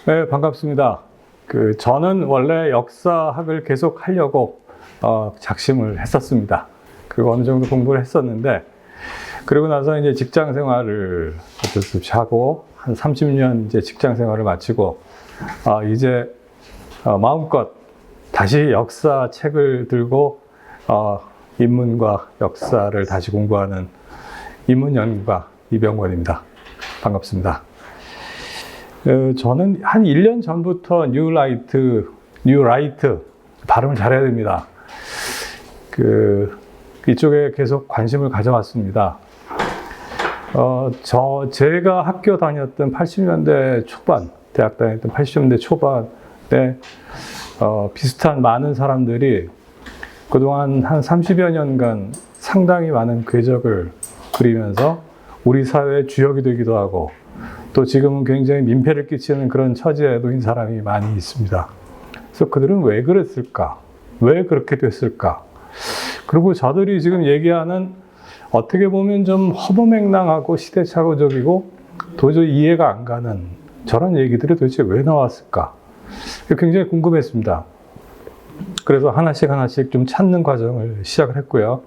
네, 반갑습니다. 저는 원래 역사학을 계속 하려고 작심을 했었습니다. 그리고 어느 정도 공부를 했었는데, 그리고 나서 이제 직장 생활을 어쩔 수 없이 하고, 한 30년 이제 직장 생활을 마치고, 이제 마음껏 다시 역사 책을 들고, 인문과 역사를 다시 공부하는 인문연구가 이병권입니다. 반갑습니다. 저는 한 1년 전부터 뉴라이트, 발음을 잘해야 됩니다. 이쪽에 계속 관심을 가져왔습니다. 제가 학교 다녔던 80년대 초반, 대학 다녔던 80년대 초반에, 비슷한 많은 사람들이 그동안 한 30여 년간 상당히 많은 궤적을 그리면서 우리 사회의 주역이 되기도 하고, 또 지금은 굉장히 민폐를 끼치는 그런 처지에 놓인 사람이 많이 있습니다. 그래서 그들은 왜 그랬을까? 왜 그렇게 됐을까? 그리고 저들이 지금 얘기하는 어떻게 보면 좀 허무맹랑하고 시대착오적이고 도저히 이해가 안 가는 저런 얘기들이 도대체 왜 나왔을까? 굉장히 궁금했습니다. 그래서 하나씩 좀 찾는 과정을 시작을 했고요.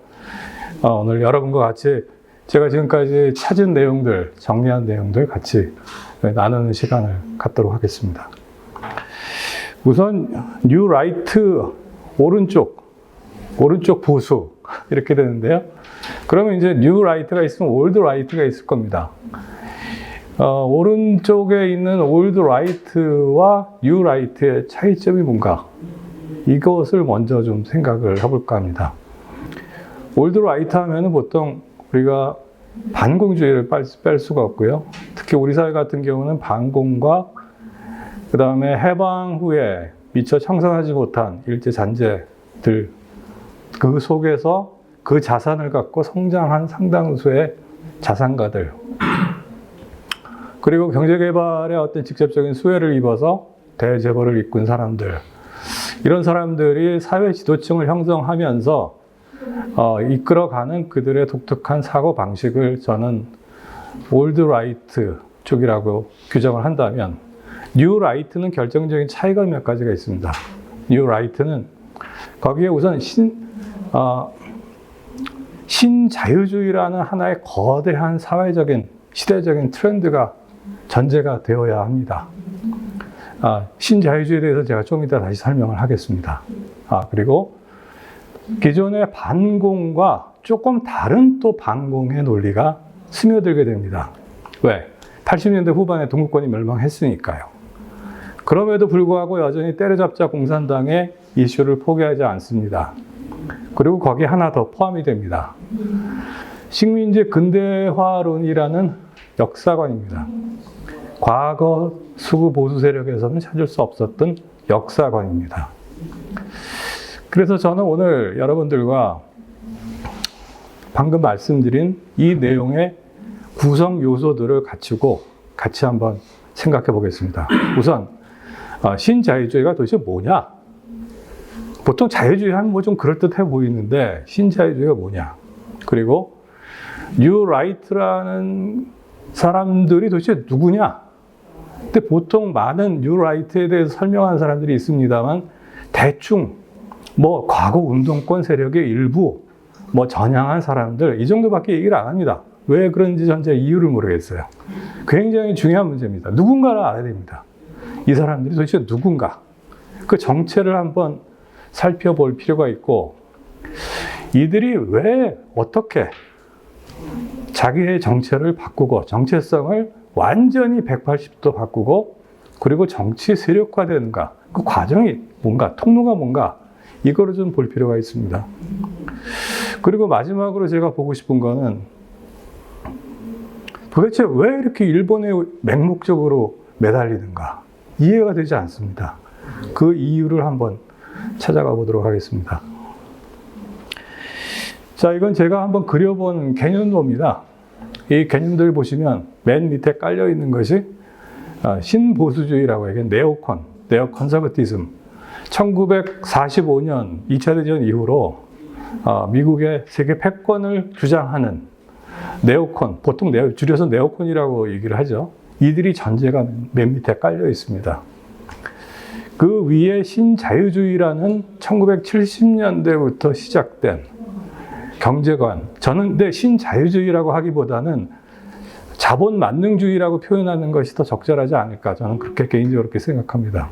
오늘 여러분과 같이 제가 지금까지 찾은 내용들, 정리한 내용들 같이 나누는 시간을 갖도록 하겠습니다. 우선 뉴 라이트 오른쪽 보수 이렇게 되는데요. 그러면 이제 뉴 라이트가 있으면 올드 라이트가 있을 겁니다. 오른쪽에 있는 올드 라이트와 뉴 라이트의 차이점이 뭔가, 이것을 먼저 좀 생각을 해볼까 합니다. 올드 라이트 하면은 보통 우리가 반공주의를 뺄 수가 없고요. 특히 우리 사회 같은 경우는 반공과 그 다음에 해방 후에 미처 청산하지 못한 일제 잔재들, 그 속에서 그 자산을 갖고 성장한 상당수의 자산가들, 그리고 경제개발에 어떤 직접적인 수혜를 입어서 대재벌을 이끈 사람들, 이런 사람들이 사회 지도층을 형성하면서 이끌어가는 그들의 독특한 사고 방식을 저는 올드 라이트 쪽이라고 규정을 한다면, 뉴 라이트는 결정적인 차이가 몇 가지가 있습니다. 뉴 라이트는 거기에 우선 신자유주의라는 하나의 거대한 사회적인 시대적인 트렌드가 전제가 되어야 합니다. 신자유주의에 대해서 제가 좀 이따 다시 설명을 하겠습니다. 그리고 기존의 반공과 조금 다른 또 반공의 논리가 스며들게 됩니다. 왜? 80년대 후반에 동구권이 멸망했으니까요. 그럼에도 불구하고 여전히 때려잡자 공산당의 이슈를 포기하지 않습니다. 그리고 거기에 하나 더 포함이 됩니다. 식민지 근대화론이라는 역사관입니다. 과거 수구 보수 세력에서는 찾을 수 없었던 역사관입니다. 그래서 저는 오늘 여러분들과 방금 말씀드린 이 내용의 구성 요소들을 갖추고 같이 한번 생각해 보겠습니다. 우선 신자유주의가 도대체 뭐냐? 보통 자유주의 하면 뭐 좀 그럴듯해 보이는데 신자유주의가 뭐냐? 그리고 뉴 라이트라는 사람들이 도대체 누구냐? 근데 보통 많은 뉴 라이트에 대해서 설명하는 사람들이 있습니다만, 대충 뭐 과거 운동권 세력의 일부, 뭐 전향한 사람들, 이 정도밖에 얘기를 안 합니다. 왜 그런지 전 제 이유를 모르겠어요. 굉장히 중요한 문제입니다. 누군가를 알아야 됩니다. 이 사람들이 도대체 누군가, 그 정체를 한번 살펴볼 필요가 있고, 이들이 왜 어떻게 자기의 정체를 바꾸고 정체성을 완전히 180도 바꾸고, 그리고 정치 세력화되는가, 그 과정이 뭔가, 통로가 뭔가, 이거를 좀 볼 필요가 있습니다. 그리고 마지막으로 제가 보고 싶은 거는, 도대체 왜 이렇게 일본에 맹목적으로 매달리는가, 이해가 되지 않습니다. 그 이유를 한번 찾아가 보도록 하겠습니다. 자, 이건 제가 한번 그려본 개념도입니다. 이 개념들 보시면 맨 밑에 깔려 있는 것이 신보수주의라고 해요. 네오컨서버티즘. 1945년 2차 대전 이후로 미국의 세계 패권을 주장하는 네오콘, 보통 줄여서 네오콘이라고 얘기를 하죠. 이들이 전제가 맨 밑에 깔려 있습니다. 그 위에 신자유주의라는 1970년대부터 시작된 경제관. 저는 근데 신자유주의라고 하기보다는 자본 만능주의라고 표현하는 것이 더 적절하지 않을까. 저는 그렇게 개인적으로 그렇게 생각합니다.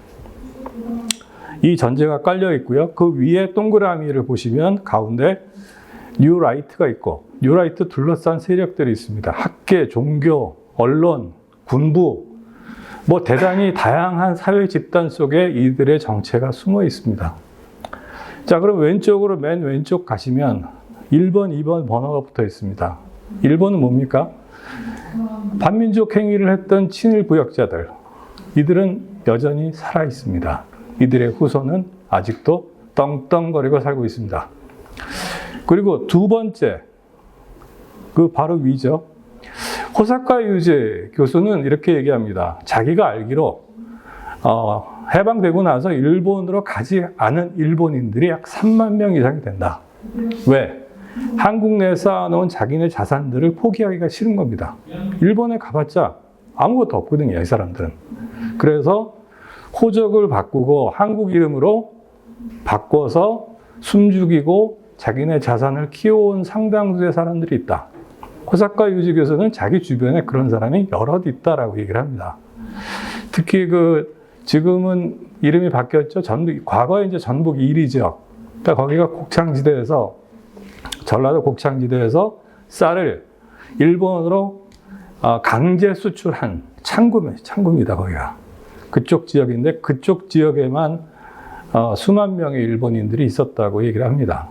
이 전제가 깔려 있고요. 그 위에 동그라미를 보시면 가운데 뉴라이트가 있고, 뉴라이트 둘러싼 세력들이 있습니다. 학계, 종교, 언론, 군부, 뭐 대단히 다양한 사회 집단 속에 이들의 정체가 숨어 있습니다. 자, 그럼 왼쪽으로 맨 왼쪽 가시면 1번, 2번 번호가 붙어 있습니다. 1번은 뭡니까? 반민족 행위를 했던 친일 부역자들. 이들은 여전히 살아 있습니다. 이들의 후손은 아직도 떵떵거리고 살고 있습니다. 그리고 두 번째, 그 바로 위죠. 호사카 유지 교수는 이렇게 얘기합니다. 자기가 알기로 해방되고 나서 일본으로 가지 않은 일본인들이 약 3만 명 이상이 된다. 왜? 한국 내에 쌓아놓은 자기네 자산들을 포기하기가 싫은 겁니다. 일본에 가봤자 아무것도 없거든요, 이 사람들은. 그래서 호적을 바꾸고 한국 이름으로 바꿔서 숨죽이고 자기네 자산을 키워온 상당수의 사람들이 있다. 호사카 유지 교수는 자기 주변에 그런 사람이 여럿 있다라고 얘기를 합니다. 특히 지금은 이름이 바뀌었죠. 과거에 이제 전북 1위 지역. 그러니까 거기가 곡창지대에서, 전라도 곡창지대에서 쌀을 일본으로 강제 수출한 창구입니다, 거기가. 그쪽 지역인데 그쪽 지역에만 수만 명의 일본인들이 있었다고 얘기를 합니다.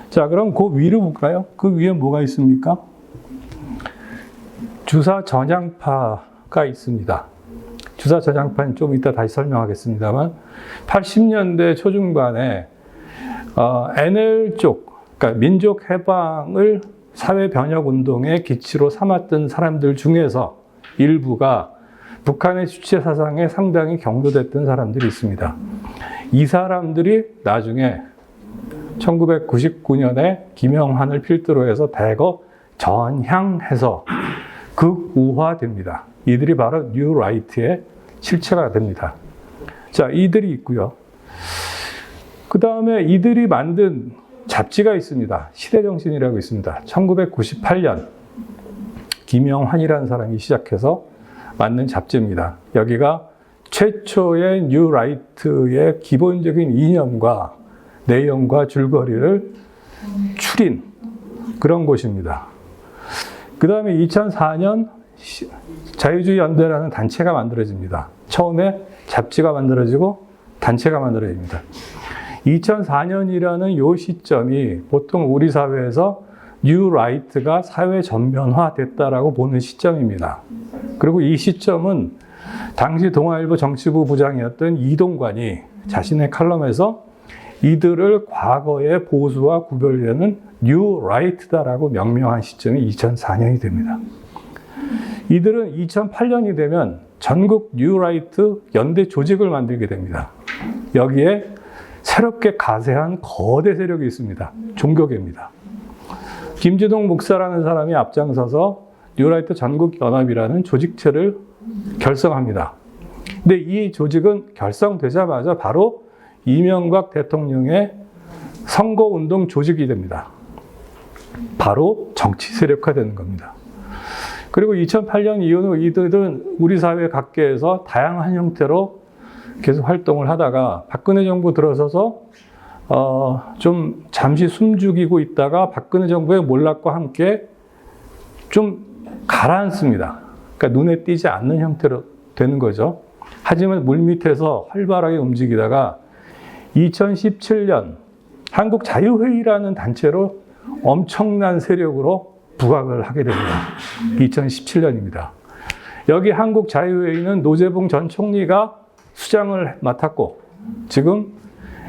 자, 그럼 그 위로 볼까요? 그 위에 뭐가 있습니까? 주사 전향파가 있습니다. 주사 전향파는 좀 이따 다시 설명하겠습니다만 80년대 초중반에 NL 쪽, 그러니까 민족 해방을 사회 변혁 운동의 기치로 삼았던 사람들 중에서 일부가 북한의 주체 사상에 상당히 경도됐던 사람들이 있습니다. 이 사람들이 나중에 1999년에 김영환을 필두로 해서 대거 전향해서 극우화됩니다. 이들이 바로 뉴라이트의 실체가 됩니다. 자, 이들이 있고요. 그 다음에 이들이 만든 잡지가 있습니다. 시대정신이라고 있습니다. 1998년 김영환이라는 사람이 시작해서 만든 잡지입니다. 여기가 최초의 뉴라이트의 기본적인 이념과 내용과 줄거리를 추린 그런 곳입니다. 그 다음에 2004년 자유주의 연대라는 단체가 만들어집니다. 처음에 잡지가 만들어지고 단체가 만들어집니다. 2004년이라는 요 시점이 보통 우리 사회에서 뉴라이트가 사회 전면화됐다라고 보는 시점입니다. 그리고 이 시점은 당시 동아일보 정치부 부장이었던 이동관이 자신의 칼럼에서 이들을 과거의 보수와 구별되는 뉴라이트다라고 명명한 시점이 2004년이 됩니다. 이들은 2008년이 되면 전국 뉴라이트 연대 조직을 만들게 됩니다. 여기에 새롭게 가세한 거대 세력이 있습니다. 종교계입니다. 김지동 목사라는 사람이 앞장서서 뉴라이트 전국연합이라는 조직체를 결성합니다. 근데 이 조직은 결성되자마자 바로 이명박 대통령의 선거운동 조직이 됩니다. 바로 정치 세력화되는 겁니다. 그리고 2008년 이후 이들은 우리 사회 각계에서 다양한 형태로 계속 활동을 하다가 박근혜 정부 들어서서 좀 잠시 숨죽이고 있다가 박근혜 정부의 몰락과 함께 좀 가라앉습니다. 그러니까 눈에 띄지 않는 형태로 되는 거죠. 하지만 물밑에서 활발하게 움직이다가 2017년 한국자유회의라는 단체로 엄청난 세력으로 부각을 하게 됩니다. 2017년입니다. 여기 한국자유회의는 노재봉 전 총리가 수장을 맡았고 지금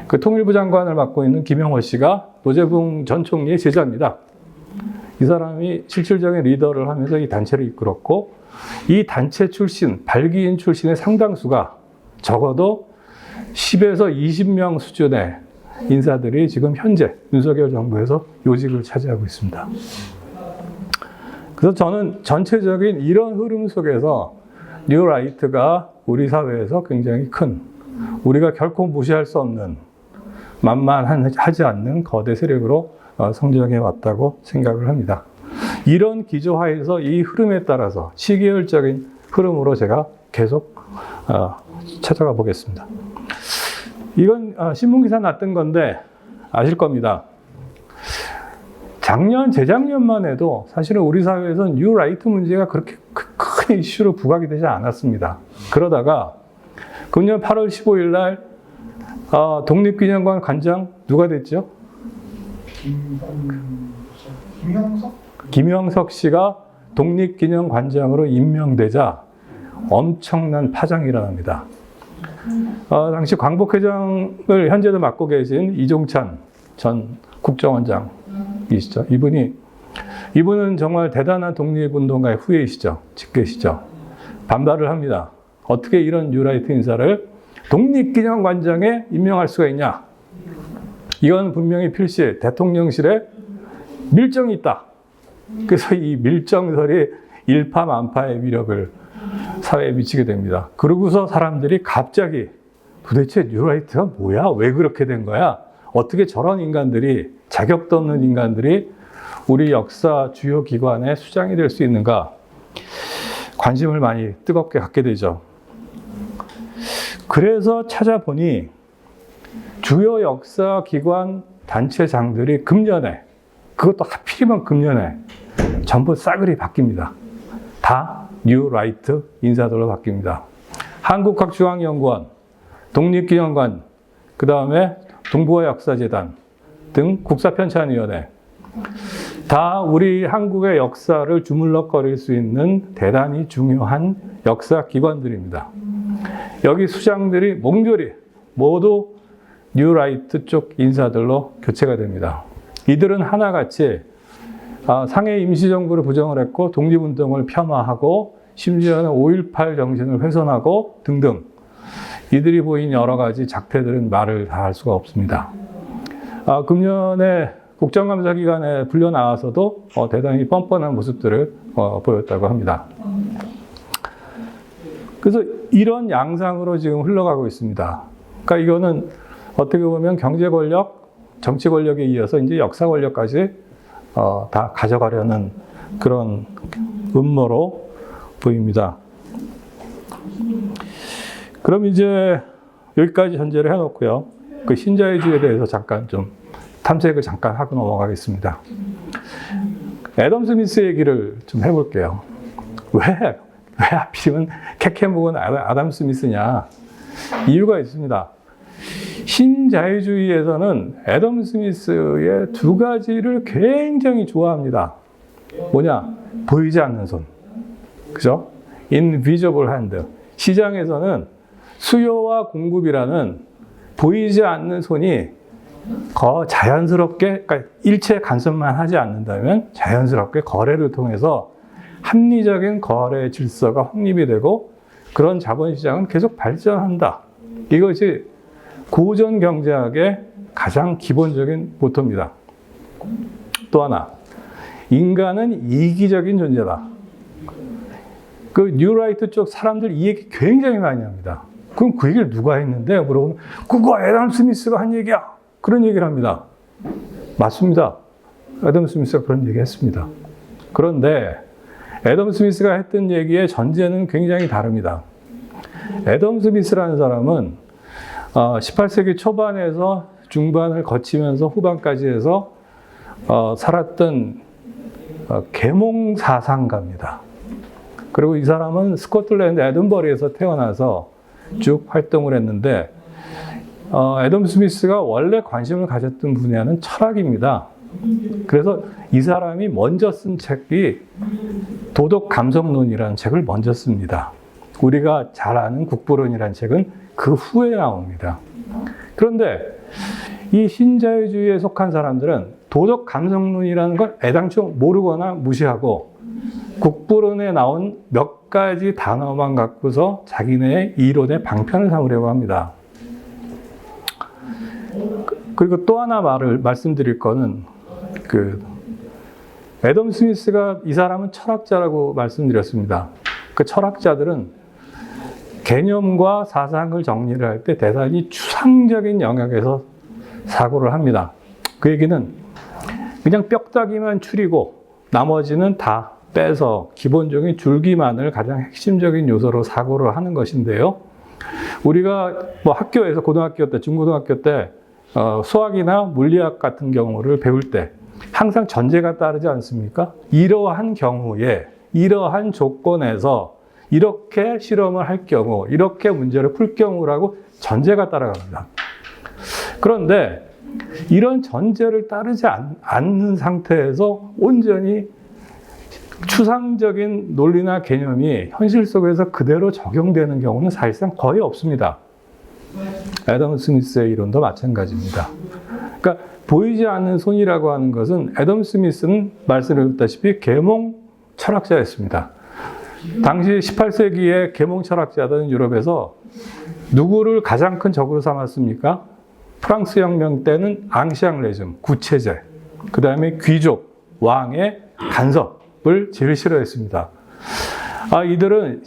그 통일부 장관을 맡고 있는 김영호 씨가 노재봉 전 총리의 제자입니다. 이 사람이 실질적인 리더를 하면서 이 단체를 이끌었고 이 단체 출신, 발기인 출신의 상당수가 적어도 10에서 20명 수준의 인사들이 지금 현재 윤석열 정부에서 요직을 차지하고 있습니다. 그래서 저는 전체적인 이런 흐름 속에서 뉴라이트가 우리 사회에서 굉장히 큰 우리가 결코 무시할 수 없는 만만하지 않는 거대 세력으로 성장해 왔다고 생각을 합니다. 이런 기조하에서 이 흐름에 따라서 시계열적인 흐름으로 제가 계속 찾아가 보겠습니다. 이건 신문기사 났던 건데 아실 겁니다. 재작년만 해도 사실은 우리 사회에서는 뉴 라이트 문제가 그렇게 큰 이슈로 부각이 되지 않았습니다. 그러다가 금년 8월 15일 날 독립기념관 관장 누가 됐죠? 김형석 씨가 독립기념관장으로 임명되자 엄청난 파장이 일어납니다. 당시 광복회장을 현재도 맡고 계신 이종찬 전 국정원장이시죠. 이분은 정말 대단한 독립운동가의 후예이시죠. 직계시죠. 반발을 합니다. 어떻게 이런 뉴라이트 인사를 독립기념관장에 임명할 수가 있냐? 이건 분명히 필시 대통령실에 밀정이 있다. 그래서 이 밀정설이 일파만파의 위력을 사회에 미치게 됩니다. 그러고서 사람들이 갑자기 도대체 뉴라이트가 뭐야? 왜 그렇게 된 거야? 어떻게 저런 인간들이, 자격도 없는 인간들이 우리 역사 주요 기관의 수장이 될 수 있는가? 관심을 많이 뜨겁게 갖게 되죠. 그래서 찾아보니 주요 역사 기관 단체장들이 금년에, 그것도 하필이면 금년에 전부 싸그리 바뀝니다. 다 뉴라이트 인사들로 바뀝니다. 한국학중앙연구원, 독립기념관, 그 다음에 동북아역사재단 등 국사편찬위원회, 다 우리 한국의 역사를 주물럭거릴 수 있는 대단히 중요한 역사 기관들입니다. 여기 수장들이 몽졸이 모두 뉴라이트 쪽 인사들로 교체가 됩니다. 이들은 하나같이 상해 임시정부를 부정을 했고 독립운동을 폄하하고 심지어는 5.18 정신을 훼손하고 등등 이들이 보인 여러 가지 작태들은 말을 다 할 수가 없습니다. 금년에 국정감사기관에 불려 나와서도 대단히 뻔뻔한 모습들을 보였다고 합니다. 그래서 이런 양상으로 지금 흘러가고 있습니다. 그러니까 이거는 어떻게 보면 경제 권력, 정치 권력에 이어서 이제 역사 권력까지 다 가져가려는 그런 음모로 보입니다. 그럼 이제 여기까지 전제를 해놓고요. 그 신자유주의에 대해서 잠깐 좀 탐색을 잠깐 하고 넘어가겠습니다. 애덤 스미스 얘기를 좀 해볼게요. 왜 하필이면 캐캐묵은 아담 스미스냐? 이유가 있습니다. 신자유주의에서는 애덤 스미스의 두 가지를 굉장히 좋아합니다. 뭐냐? 보이지 않는 손. 그죠? invisible hand. 시장에서는 수요와 공급이라는 보이지 않는 손이 자연스럽게, 그러니까 일체 간섭만 하지 않는다면 자연스럽게 거래를 통해서 합리적인 거래 질서가 확립이 되고 그런 자본시장은 계속 발전한다. 이것이 고전 경제학의 가장 기본적인 모토입니다. 또 하나, 인간은 이기적인 존재다. 그 뉴라이트 쪽 사람들 이 얘기 굉장히 많이 합니다. 그럼 그 얘기를 누가 했는데? 물어보면 그거 애덤 스미스가 한 얘기야. 그런 얘기를 합니다. 맞습니다. 애덤 스미스가 그런 얘기 했습니다. 그런데 애덤 스미스가 했던 얘기의 전제는 굉장히 다릅니다. 애덤 스미스라는 사람은 18세기 초반에서 중반을 거치면서 후반까지 해서 살았던 계몽 사상가입니다. 그리고 이 사람은 스코틀랜드 에든버리에서 태어나서 쭉 활동을 했는데 애덤 스미스가 원래 관심을 가졌던 분야는 철학입니다. 그래서 이 사람이 먼저 쓴 책이 도덕 감성론이라는 책을 먼저 씁니다. 우리가 잘 아는 국부론이라는 책은 그 후에 나옵니다. 그런데 이 신자유주의에 속한 사람들은 도덕 감성론이라는 걸 애당초 모르거나 무시하고 국부론에 나온 몇 가지 단어만 갖고서 자기네의 이론의 방편을 삼으려고 합니다. 그리고 또 하나 말씀드릴 거는 애덤 스미스가 이 사람은 철학자라고 말씀드렸습니다. 그 철학자들은 개념과 사상을 정리를 할 때 대단히 추상적인 영역에서 사고를 합니다. 그 얘기는 그냥 뼈다귀만 추리고 나머지는 다 빼서 기본적인 줄기만을 가장 핵심적인 요소로 사고를 하는 것인데요. 우리가 뭐 학교에서 고등학교 때, 중고등학교 때 수학이나 물리학 같은 경우를 배울 때 항상 전제가 따르지 않습니까? 이러한 경우에, 이러한 조건에서 이렇게 실험을 할 경우, 이렇게 문제를 풀 경우라고 전제가 따라갑니다. 그런데 이런 전제를 따르지 않는 상태에서 온전히 추상적인 논리나 개념이 현실 속에서 그대로 적용되는 경우는 사실상 거의 없습니다. 애덤 스미스의 이론도 마찬가지입니다. 그러니까 보이지 않는 손이라고 하는 것은 애덤 스미스는 말씀드렸다시피 계몽 철학자였습니다. 당시 18세기의 계몽 철학자들은 유럽에서 누구를 가장 큰 적으로 삼았습니까? 프랑스 혁명 때는 앙시앙레즘, 구체제, 그 다음에 귀족, 왕의 간섭을 제일 싫어했습니다. 이들은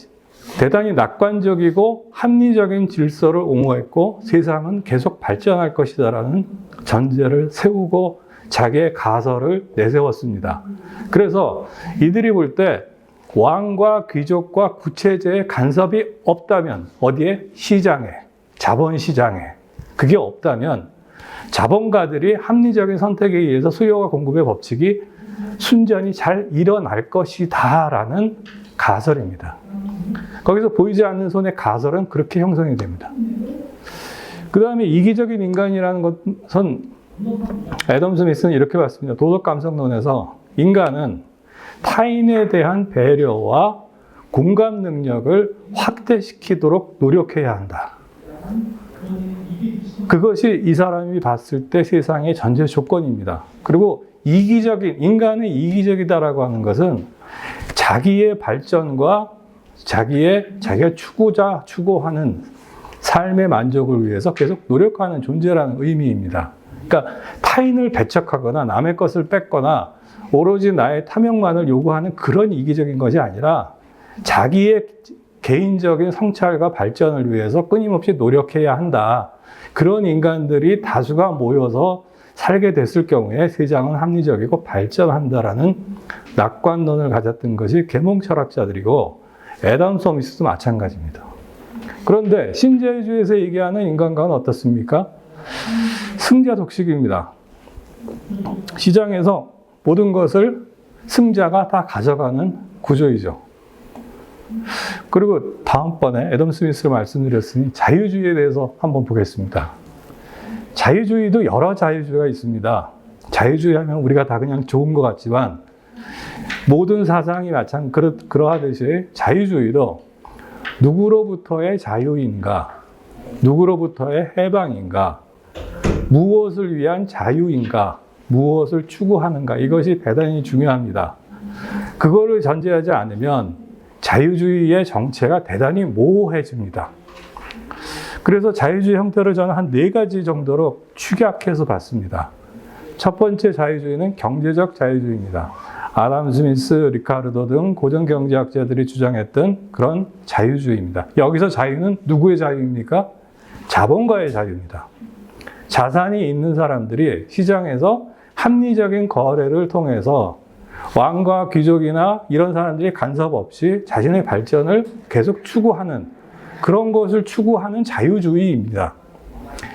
대단히 낙관적이고 합리적인 질서를 옹호했고 세상은 계속 발전할 것이다라는 전제를 세우고 자기의 가설을 내세웠습니다. 그래서 이들이 볼 때 왕과 귀족과 구체제의 간섭이 없다면 어디에? 시장에, 자본시장에. 그게 없다면 자본가들이 합리적인 선택에 의해서 수요와 공급의 법칙이 순전히 잘 일어날 것이다라는 가설입니다. 거기서 보이지 않는 손의 가설은 그렇게 형성이 됩니다. 그 다음에 이기적인 인간이라는 것은 애덤 스미스는 이렇게 봤습니다. 도덕감성론에서 인간은 타인에 대한 배려와 공감 능력을 확대시키도록 노력해야 한다. 그것이 이 사람이 봤을 때 세상의 전제 조건입니다. 그리고 인간의 이기적이다라고 하는 것은 자기의 발전과 자기가 추구하는 삶의 만족을 위해서 계속 노력하는 존재라는 의미입니다. 그러니까 타인을 배척하거나 남의 것을 뺏거나 오로지 나의 탐욕만을 요구하는 그런 이기적인 것이 아니라 자기의 개인적인 성찰과 발전을 위해서 끊임없이 노력해야 한다. 그런 인간들이 다수가 모여서 살게 됐을 경우에 세상은 합리적이고 발전한다라는 낙관론을 가졌던 것이 계몽 철학자들이고 애덤 스미스도 마찬가지입니다. 그런데 신자유주의에서 얘기하는 인간관은 어떻습니까? 승자 독식입니다. 시장에서 모든 것을 승자가 다 가져가는 구조이죠. 그리고 다음번에 애덤 스미스로 말씀드렸으니 자유주의에 대해서 한번 보겠습니다. 자유주의도 여러 자유주의가 있습니다. 자유주의 하면 우리가 다 그냥 좋은 것 같지만 모든 사상이 그러하듯이 자유주의도 누구로부터의 자유인가, 누구로부터의 해방인가, 무엇을 위한 자유인가, 무엇을 추구하는가, 이것이 대단히 중요합니다. 그거를 전제하지 않으면 자유주의의 정체가 대단히 모호해집니다. 그래서 자유주의 형태를 저는 한 4가지 정도로 축약해서 봤습니다. 첫 번째 자유주의는 경제적 자유주의입니다. 아담 스미스, 리카르도 등 고전 경제학자들이 주장했던 그런 자유주의입니다. 여기서 자유는 누구의 자유입니까? 자본가의 자유입니다. 자산이 있는 사람들이 시장에서 합리적인 거래를 통해서 왕과 귀족이나 이런 사람들이 간섭 없이 자신의 발전을 계속 추구하는 그런 것을 추구하는 자유주의입니다.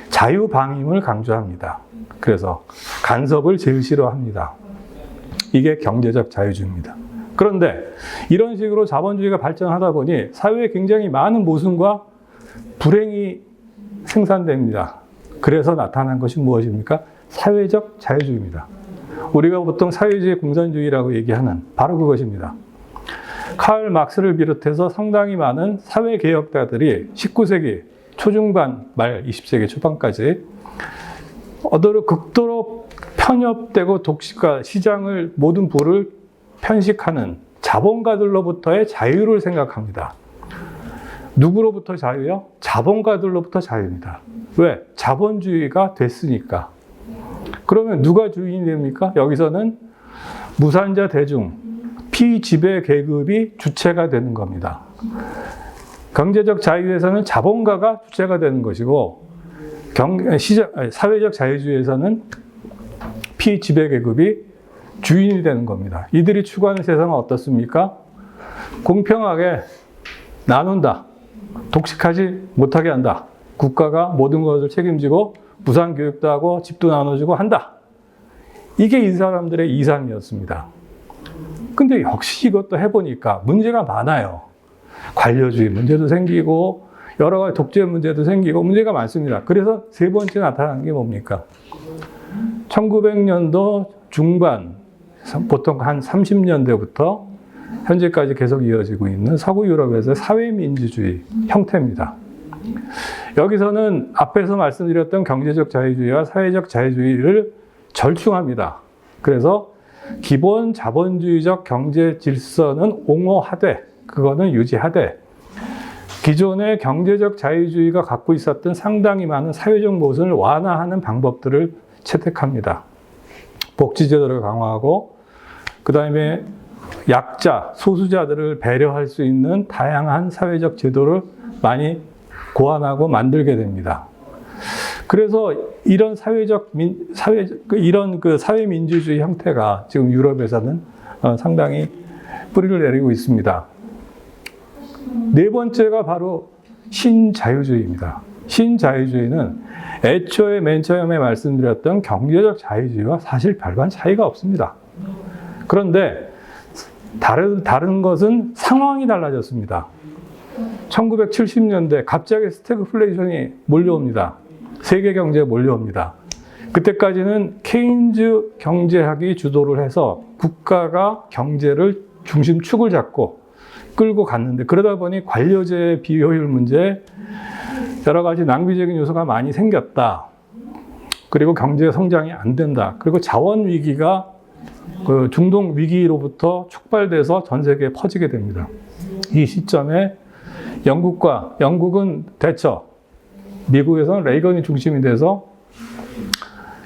자유방임을 강조합니다. 그래서 간섭을 제일 싫어합니다. 이게 경제적 자유주의입니다. 그런데 이런 식으로 자본주의가 발전하다 보니 사회에 굉장히 많은 모순과 불행이 생산됩니다. 그래서 나타난 것이 무엇입니까? 사회적 자유주의입니다. 우리가 보통 사회주의 공산주의라고 얘기하는 바로 그것입니다. 카를 막스를 비롯해서 상당히 많은 사회개혁가들이 19세기 초중반 말 20세기 초반까지 극도로 편협되고 독식과 시장을 모든 부를 편식하는 자본가들로부터의 자유를 생각합니다. 누구로부터 자유요? 자본가들로부터 자유입니다. 왜? 자본주의가 됐으니까. 그러면 누가 주인이 됩니까? 여기서는 무산자 대중, 피지배 계급이 주체가 되는 겁니다. 경제적 자유에서는 자본가가 주체가 되는 것이고 사회적 자유주의에서는 피지배계급이 주인이 되는 겁니다. 이들이 추구하는 세상은 어떻습니까? 공평하게 나눈다. 독식하지 못하게 한다. 국가가 모든 것을 책임지고 무상교육도 하고 집도 나눠주고 한다. 이게 이 사람들의 이상이었습니다. 근데 역시 이것도 해보니까 문제가 많아요. 관료주의 문제도 생기고 여러 가지 독재 문제도 생기고 문제가 많습니다. 그래서 세 번째 나타난 게 뭡니까? 1900년도 중반, 보통 한 30년대부터 현재까지 계속 이어지고 있는 서구 유럽에서의 사회민주주의 형태입니다. 여기서는 앞에서 말씀드렸던 경제적 자유주의와 사회적 자유주의를 절충합니다. 그래서 기본 자본주의적 경제 질서는 옹호하되, 그거는 유지하되, 기존의 경제적 자유주의가 갖고 있었던 상당히 많은 사회적 모순을 완화하는 방법들을 채택합니다. 복지제도를 강화하고, 그 다음에 약자, 소수자들을 배려할 수 있는 다양한 사회적 제도를 많이 고안하고 만들게 됩니다. 그래서 이런 사회민주주의 형태가 지금 유럽에서는 상당히 뿌리를 내리고 있습니다. 네 번째가 바로 신자유주의입니다. 신자유주의는 애초에 맨 처음에 말씀드렸던 경제적 자유주의와 사실 별반 차이가 없습니다. 그런데 다른 것은 상황이 달라졌습니다. 1970년대 갑자기 스태그플레이션이 몰려옵니다. 세계 경제에 몰려옵니다. 그때까지는 케인즈 경제학이 주도를 해서 국가가 경제를 중심축을 잡고 끌고 갔는데, 그러다 보니 관료제의 비효율 문제, 여러 가지 낭비적인 요소가 많이 생겼다. 그리고 경제 성장이 안 된다. 그리고 자원 위기가 그 중동 위기로부터 촉발돼서 전 세계에 퍼지게 됩니다. 이 시점에 영국은 대처, 미국에서는 레이건이 중심이 돼서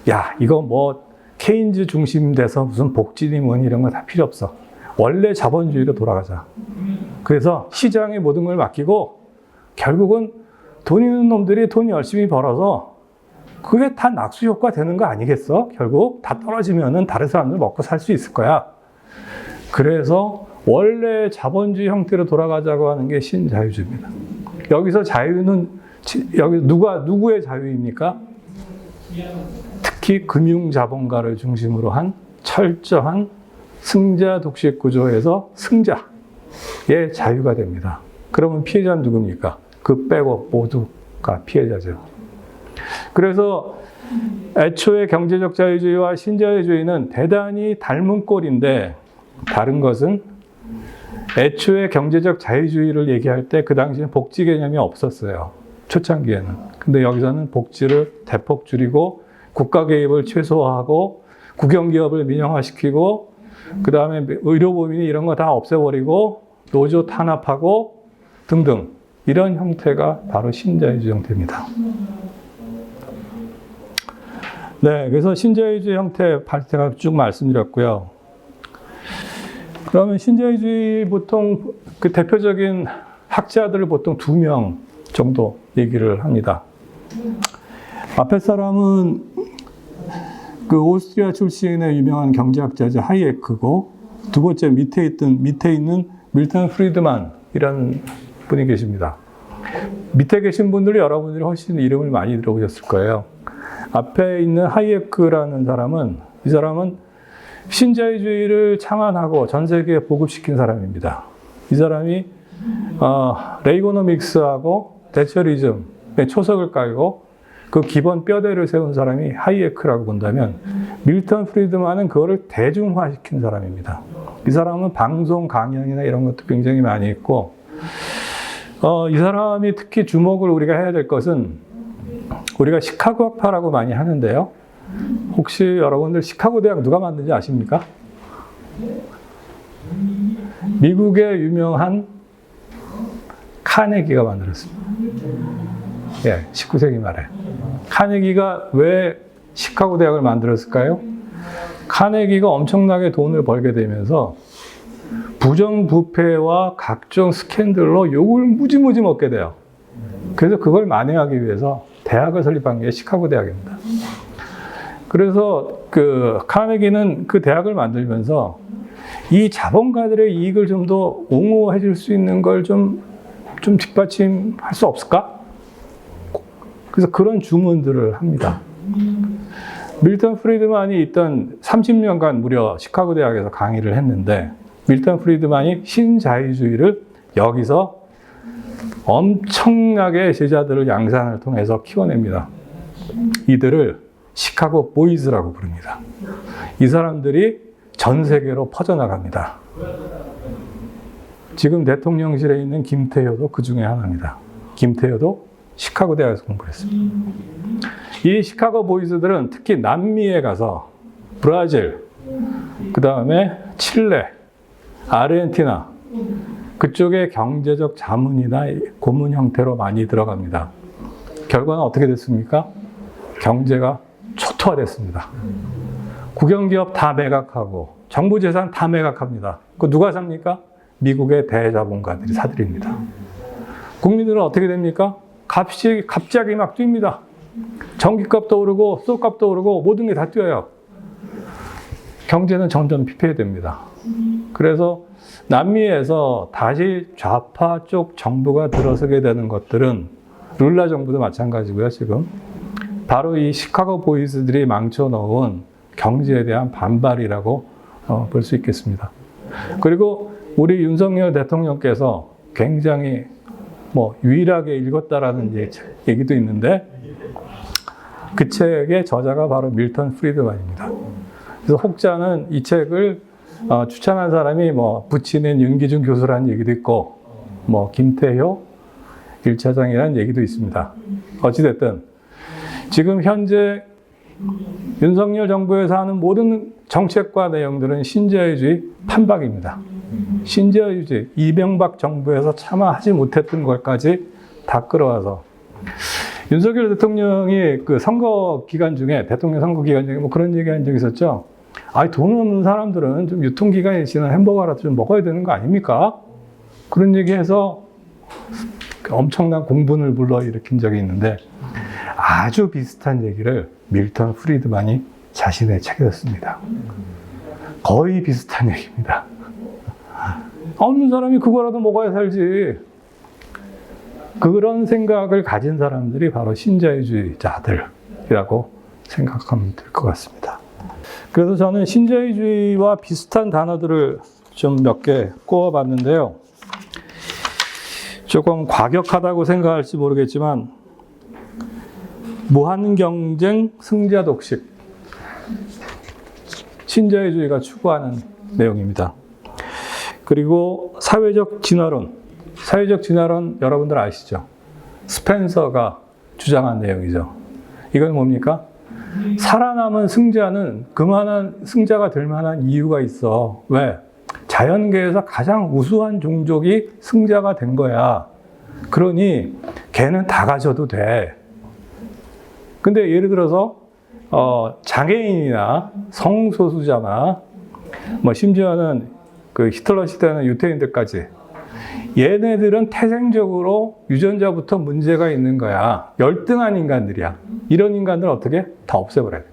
야, 이거 뭐 케인즈 중심돼서 무슨 복지니 뭐니 이런 거 다 필요 없어. 원래 자본주의로 돌아가자. 그래서 시장에 모든 걸 맡기고 결국은 돈 있는 놈들이 돈 열심히 벌어서 그게 다 낙수 효과 되는 거 아니겠어? 결국 다 떨어지면은 다른 사람들 먹고 살 수 있을 거야. 그래서 원래 자본주의 형태로 돌아가자고 하는 게 신자유주의입니다. 여기서 자유는 여기 누구의 자유입니까? 특히 금융자본가를 중심으로 한 철저한 승자 독식 구조에서 승자의 자유가 됩니다. 그러면 피해자는 누굽니까? 그 빼고 모두가 피해자죠. 그래서 애초에 경제적 자유주의와 신자유주의는 대단히 닮은 꼴인데, 다른 것은 애초에 경제적 자유주의를 얘기할 때 그 당시에는 복지 개념이 없었어요. 초창기에는. 근데 여기서는 복지를 대폭 줄이고 국가 개입을 최소화하고 국영기업을 민영화시키고 그 다음에 의료보험이니 이런 거 다 없애버리고 노조 탄압하고 등등, 이런 형태가 바로 신자유주의 형태입니다. 네, 그래서 신자유주의 형태 제가 쭉 말씀드렸고요. 그러면 신자유주의 보통 그 대표적인 학자들을 보통 2명 정도 얘기를 합니다. 앞에 사람은 그 오스트리아 출신의 유명한 경제학자죠. 하이에크고, 두 번째 밑에 있는 밀턴 프리드만이라는 분이 계십니다. 밑에 계신 분들이 여러분들이 훨씬 이름을 많이 들어보셨을 거예요. 앞에 있는 하이에크라는 사람은, 이 사람은 신자유주의를 창안하고 전 세계에 보급시킨 사람입니다. 이 사람이 레이고노믹스하고 대처리즘의 초석을 깔고 그 기본 뼈대를 세운 사람이 하이에크라고 본다면, 밀턴 프리드만은 그거를 대중화시킨 사람입니다. 이 사람은 방송 강연이나 이런 것도 굉장히 많이 했고, 이 사람이 특히 주목을 우리가 해야 될 것은, 우리가 시카고 학파라고 많이 하는데요. 혹시 여러분들 시카고 대학 누가 만든지 아십니까? 미국의 유명한 카네기가 만들었습니다. 예, 19세기 말에. 카네기가 왜 시카고 대학을 만들었을까요? 카네기가 엄청나게 돈을 벌게 되면서 부정부패와 각종 스캔들로 욕을 무지무지 먹게 돼요. 그래서 그걸 만회하기 위해서 대학을 설립한 게 시카고 대학입니다. 그래서 그 카네기는 그 대학을 만들면서 이 자본가들의 이익을 좀 더 옹호해 줄 수 있는 걸 좀 뒷받침할 수 없을까? 그래서 그런 주문들을 합니다. 밀턴 프리드만이 있던 30년간 무려 시카고 대학에서 강의를 했는데 밀턴 프리드만이 신자유주의를 여기서 엄청나게 제자들을 양산을 통해서 키워냅니다. 이들을 시카고 보이즈라고 부릅니다. 이 사람들이 전 세계로 퍼져나갑니다. 지금 대통령실에 있는 김태효도 그 중에 하나입니다. 김태효도 시카고 대학에서 공부를 했습니다. 이 시카고 보이즈들은 특히 남미에 가서 브라질, 그 다음에 칠레, 아르헨티나 그쪽에 경제적 자문이나 고문 형태로 많이 들어갑니다. 결과는 어떻게 됐습니까? 경제가 초토화됐습니다. 국영기업 다 매각하고 정부 재산 다 매각합니다. 그 누가 삽니까? 미국의 대자본가들이 사들입니다. 국민들은 어떻게 됩니까? 값이 갑자기 막 뜁니다. 전기값도 오르고 쌀값도 오르고 모든 게 다 뛰어요. 경제는 점점 피폐해됩니다. 그래서 남미에서 다시 좌파 쪽 정부가 들어서게 되는 것들은 룰라 정부도 마찬가지고요. 지금 바로 이 시카고 보이즈들이 망쳐놓은 경제에 대한 반발이라고 볼 수 있겠습니다. 그리고 우리 윤석열 대통령께서 굉장히 유일하게 읽었다라는 얘기도 있는데 그 책의 저자가 바로 밀턴 프리드만입니다. 그래서 혹자는 이 책을 추천한 사람이 부친인 윤기준 교수라는 얘기도 있고 김태효 1차장이라는 얘기도 있습니다. 어찌됐든 지금 현재 윤석열 정부에서 하는 모든 정책과 내용들은 신자유주의 판박입니다. 신자유주의, 이명박 정부에서 차마 하지 못했던 것까지 다 끌어와서 윤석열 대통령이 그 선거 기간 중에, 대통령 선거 기간 중에 그런 얘기 한 적이 있었죠. 돈 없는 사람들은 좀 유통기간이 지난 햄버거라도 좀 먹어야 되는 거 아닙니까? 그런 얘기해서 엄청난 공분을 불러일으킨 적이 있는데 아주 비슷한 얘기를 밀턴 프리드만이 자신의 책에 썼습니다. 거의 비슷한 얘기입니다. 없는 사람이 그거라도 먹어야 살지. 그런 생각을 가진 사람들이 바로 신자유주의자들이라고 생각하면 될 것 같습니다. 그래서 저는 신자유주의와 비슷한 단어들을 좀 몇 개 꼽아봤는데요. 조금 과격하다고 생각할지 모르겠지만 무한경쟁, 승자독식, 신자유주의가 추구하는 내용입니다. 그리고 사회적 진화론 여러분들 아시죠? 스펜서가 주장한 내용이죠. 이건 뭡니까? 살아남은 승자는 그만한 승자가 될 만한 이유가 있어. 왜? 자연계에서 가장 우수한 종족이 승자가 된 거야. 그러니 걔는 다 가져도 돼. 근데 예를 들어서 장애인이나 성소수자나 심지어는 그 히틀러 시대는 유태인들까지 얘네들은 태생적으로 유전자부터 문제가 있는 거야. 열등한 인간들이야. 이런 인간들 어떻게? 다 없애버려야 돼.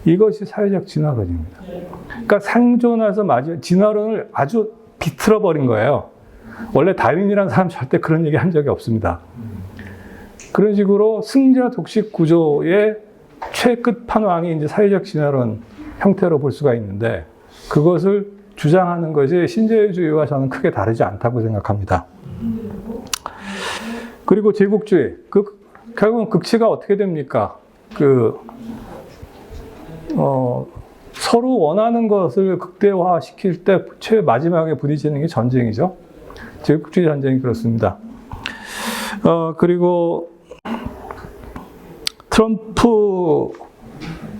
이것이 사회적 진화론입니다. 그러니까 생존해서 진화론을 아주 비틀어버린 거예요. 원래 다윈이라는 사람 절대 그런 얘기 한 적이 없습니다. 그런 식으로 승자 독식 구조의 최끝판왕이 이제 사회적 진화론 형태로 볼 수가 있는데 그것을 주장하는 것이 신자유주의와 저는 크게 다르지 않다고 생각합니다. 그리고 제국주의. 결국은 극치가 어떻게 됩니까? 서로 원하는 것을 극대화시킬 때 마지막에 부딪히는 게 전쟁이죠. 제국주의 전쟁이 그렇습니다. 그리고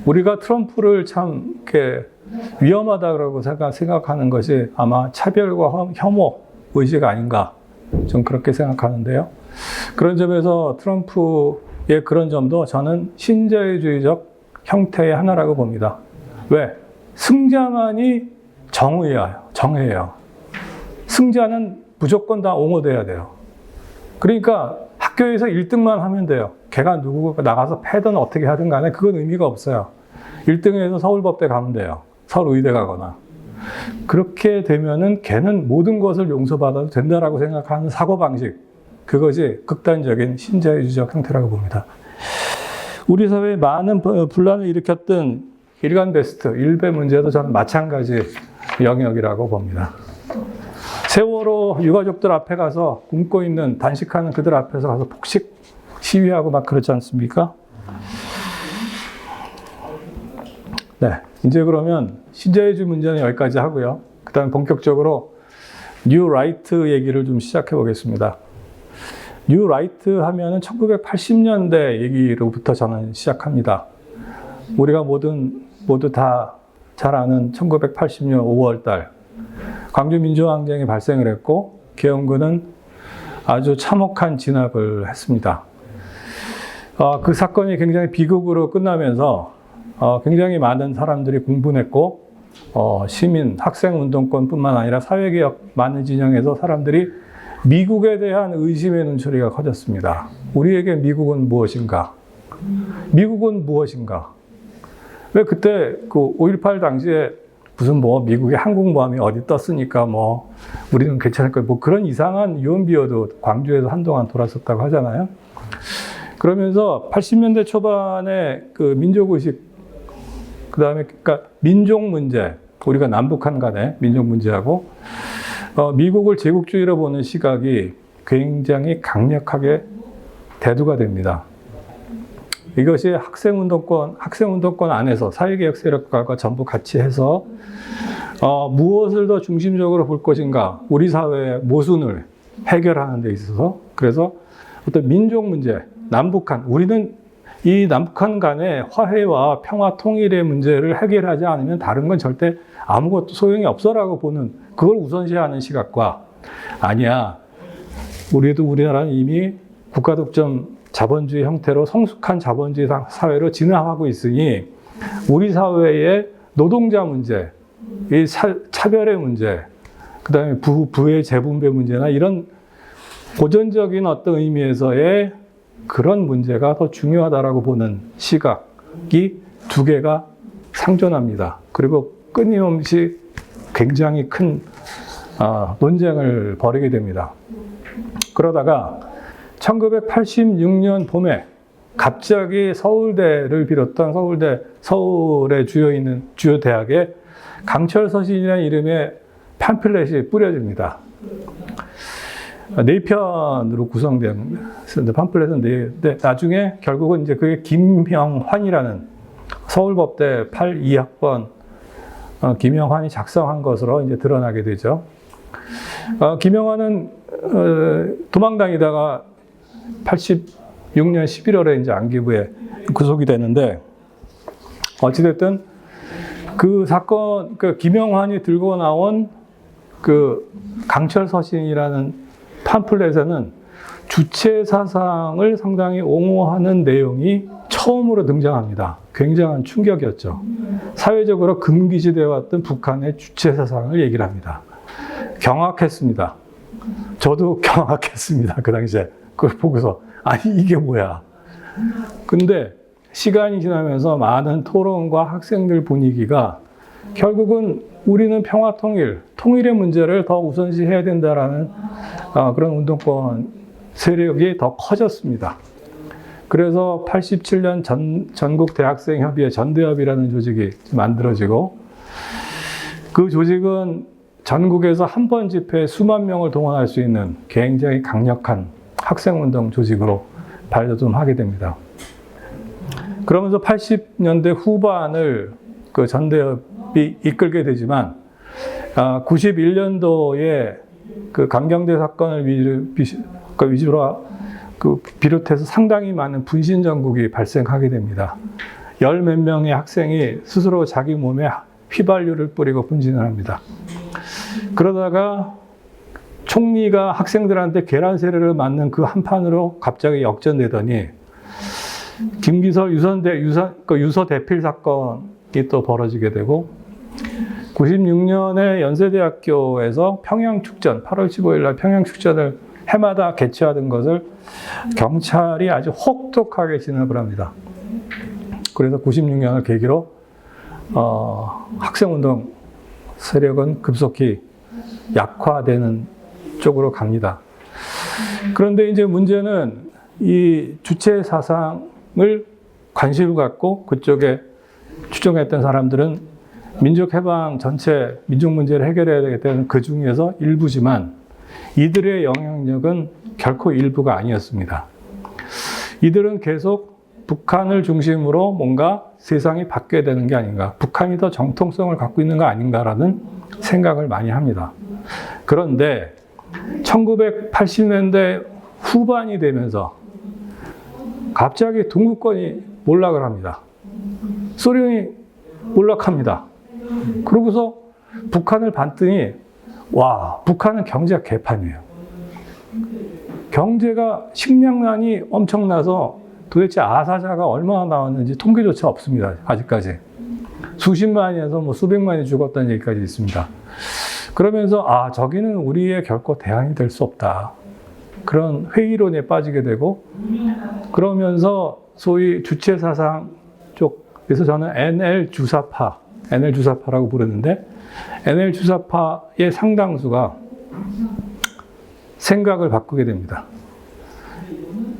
우리가 트럼프를 참 이렇게 위험하다고 생각하는 것이 아마 차별과 혐오 의식 아닌가 좀 그렇게 생각하는데요. 그런 점에서 트럼프의 그런 점도 저는 신자유주의적 형태의 하나라고 봅니다. 왜? 승자만이 정의야. 정해요. 승자는 무조건 다 옹호돼야 돼요. 그러니까 학교에서 1등만 하면 돼요. 걔가 누구가 나가서 패든 어떻게 하든 간에 그건 의미가 없어요. 1등에서 서울법대 가면 돼요. 서울의대 가거나. 그렇게 되면은 걔는 모든 것을 용서받아도 된다라고 생각하는 사고방식, 그것이 극단적인 신자유주의적 형태라고 봅니다. 우리 사회에 많은 분란을 일으켰던 일간 베스트, 일베 문제도 저는 마찬가지 영역이라고 봅니다. 세월호 유가족들 앞에 가서 굶고 있는, 단식하는 그들 앞에서 가서 폭식 시위하고 막 그렇지 않습니까? 네, 이제 그러면 신자유주의 문제는 여기까지 하고요. 그 다음에 본격적으로 뉴 라이트 얘기를 좀 시작해 보겠습니다. 뉴 라이트 하면은 1980년대 얘기로부터 저는 시작합니다. 우리가 모두 다 잘 아는 1980년 5월 달 광주 민주항쟁이 발생을 했고 계엄군은 아주 참혹한 진압을 했습니다. 그 사건이 굉장히 비극으로 끝나면서 굉장히 많은 사람들이 공분했고 시민, 학생운동권뿐만 아니라 사회개혁 많은 진영에서 사람들이 미국에 대한 의심의 눈초리가 커졌습니다. 우리에게 미국은 무엇인가? 미국은 무엇인가? 왜 그때 그 5.18 당시에 무슨 미국의 항공모함이 어디 떴으니까 우리는 괜찮을 거야. 그런 이상한 유언비어도 광주에서 한동안 돌았었다고 하잖아요. 그러면서 80년대 초반에 그 민족의식, 그 다음에 그러니까 민족 문제, 우리가 남북한 간의 민족 문제하고 미국을 제국주의로 보는 시각이 굉장히 강력하게 대두가 됩니다. 이것이 학생운동권 안에서 사회개혁 세력과 전부 같이 해서 무엇을 더 중심적으로 볼 것인가, 우리 사회의 모순을 해결하는 데 있어서, 그래서 어떤 민족 문제, 남북한, 우리는 이 남북한 간의 화해와 평화 통일의 문제를 해결하지 않으면 다른 건 절대 아무것도 소용이 없어라고 보는, 그걸 우선시하는 시각과, 아니야, 우리나라는 이미 국가독점 자본주의 형태로 성숙한 자본주의 사회로 진화하고 있으니 우리 사회의 노동자 문제, 이 차별의 문제, 그 다음에 부의 재분배 문제나 이런 고전적인 어떤 의미에서의 그런 문제가 더 중요하다라고 보는 시각이 두 개가 상존합니다. 그리고 끊임없이 굉장히 큰 논쟁을 벌이게 됩니다. 그러다가 1986년 봄에 갑자기 서울대를 비롯한 서울의 주요 대학에 강철 서신이라는 이름의 팜플렛이 뿌려집니다. 4편으로 구성된 팜플렛은 4개인데 나중에 결국은 이제 그게 김영환이라는 서울법대 82학번 김영환이 작성한 것으로 이제 드러나게 되죠. 김영환은 도망다니다가 86년 11월에 이제 안기부에 구속이 되는데, 어찌됐든 그 사건, 그 김영환이 들고 나온 그 강철 서신이라는 팜플렛에는 주체 사상을 상당히 옹호하는 내용이 처음으로 등장합니다. 굉장한 충격이었죠. 사회적으로 금기시되어 왔던 북한의 주체 사상을 얘기를 합니다. 경악했습니다. 저도 경악했습니다. 그 당시에. 그걸 보고서, 아니, 이게 뭐야. 근데 시간이 지나면서 많은 토론과 학생들 분위기가 결국은 우리는 평화 통일의 문제를 더 우선시해야 된다라는 그런 운동권 세력이 더 커졌습니다. 그래서 87년 전국 대학생 협의회 전대협이라는 조직이 만들어지고, 그 조직은 전국에서 한 번 집회에 수만 명을 동원할 수 있는 굉장히 강력한 학생운동 조직으로 발돋움하게 됩니다. 그러면서 80년대 후반을 그 전대협이 이끌게 되지만 91년도에 그 강경대 사건을 위주로 비롯해서 상당히 많은 분신 전국이 발생하게 됩니다. 열 몇 명의 학생이 스스로 자기 몸에 휘발유를 뿌리고 분신을 합니다. 그러다가 총리가 학생들한테 계란 세례를 맞는 그 한판으로 갑자기 역전되더니 김기설 유서 대필 사건이 또 벌어지게 되고, 96년에 연세대학교에서 평양축전, 8월 15일 날 평양축전을 해마다 개최하던 것을 경찰이 아주 혹독하게 진압을 합니다. 그래서 96년을 계기로 학생운동 세력은 급속히 약화되는 쪽으로 갑니다. 그런데 이제 문제는 이 주체 사상을 관심을 갖고 그쪽에 추종했던 사람들은 민족해방 전체 민족 문제를 해결해야 되겠다는 그 중에서 일부지만 이들의 영향력은 결코 일부가 아니었습니다. 이들은 계속 북한을 중심으로 뭔가 세상이 바뀌어야 되는 게 아닌가, 북한이 더 정통성을 갖고 있는 거 아닌가라는 생각을 많이 합니다. 그런데 1980년대 후반이 되면서 갑자기 동구권이 몰락을 합니다. 소련이 몰락합니다. 그러고서 북한을 봤더니 와, 북한은 경제가 개판이에요. 경제가 식량난이 엄청나서 도대체 아사자가 얼마나 나왔는지 통계조차 없습니다. 아직까지. 수십만에서 뭐 수백만이 죽었다는 얘기까지 있습니다. 그러면서 저기는 우리의 결코 대안이 될 수 없다. 그런 회의론에 빠지게 되고 그러면서 소위 주체 사상 쪽, 그래서 저는 NL 주사파라고 부르는데 NL 주사파의 상당수가 생각을 바꾸게 됩니다.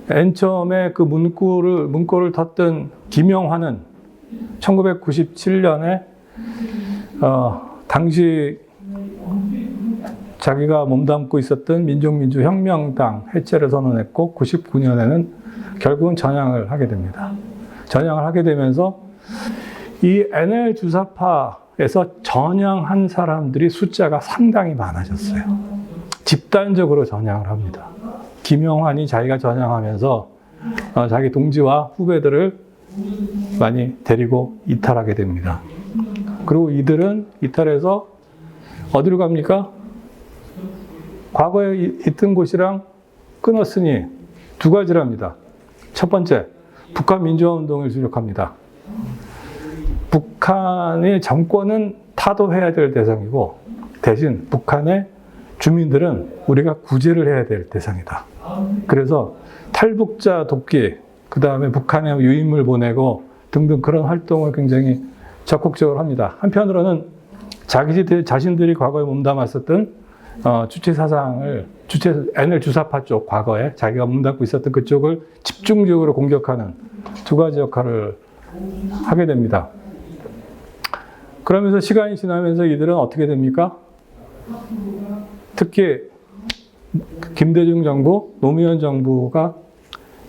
맨 처음에 그 문고를 텄던 김영환은 1997년에 당시 자기가 몸담고 있었던 민족민주혁명당 해체를 선언했고 99년에는 결국은 전향을 하게 됩니다. 전향을 하게 되면서 이 NL 주사파에서 전향한 사람들이 숫자가 상당히 많아졌어요. 집단적으로 전향을 합니다. 김영환이 자기가 전향하면서 자기 동지와 후배들을 많이 데리고 이탈하게 됩니다. 그리고 이들은 이탈해서 어디로 갑니까? 과거에 있던 곳이랑 끊었으니 두 가지랍니다. 첫 번째, 북한 민주화운동을 주력합니다. 북한의 정권은 타도해야 될 대상이고 대신 북한의 주민들은 우리가 구제를 해야 될 대상이다. 그래서 탈북자 돕기, 그 다음에 북한에 유인물 보내고 등등 그런 활동을 굉장히 적극적으로 합니다. 한편으로는 자신들이 과거에 몸담았었던 주체 사상을, NL 주사파 쪽 과거에 자기가 몸담고 있었던 그쪽을 집중적으로 공격하는 두 가지 역할을 하게 됩니다. 그러면서 시간이 지나면서 이들은 어떻게 됩니까? 특히 김대중 정부, 노무현 정부가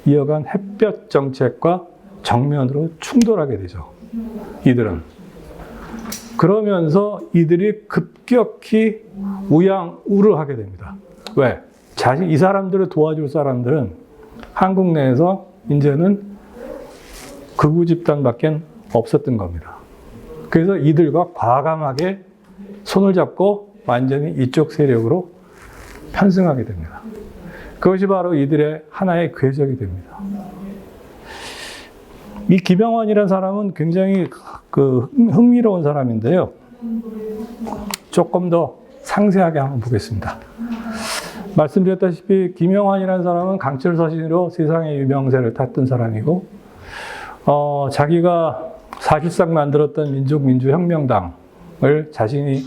이어간 햇볕 정책과 정면으로 충돌하게 되죠. 이들은. 그러면서 이들이 급격히 우양우를 됩니다. 왜? 이 사람들을 도와줄 사람들은 한국 내에서 이제는 극우 집단밖에 없었던 겁니다. 그래서 이들과 과감하게 손을 잡고 완전히 이쪽 세력으로 편승하게 됩니다. 그것이 바로 이들의 하나의 궤적이 됩니다. 이 김영환이라는 사람은 굉장히 흥미로운 사람인데요. 조금 더 상세하게 한번 보겠습니다. 말씀드렸다시피 김영환이라는 사람은 강철서신으로 세상의 유명세를 탔던 사람이고 자기가 사실상 만들었던 민족민주혁명당을 자신이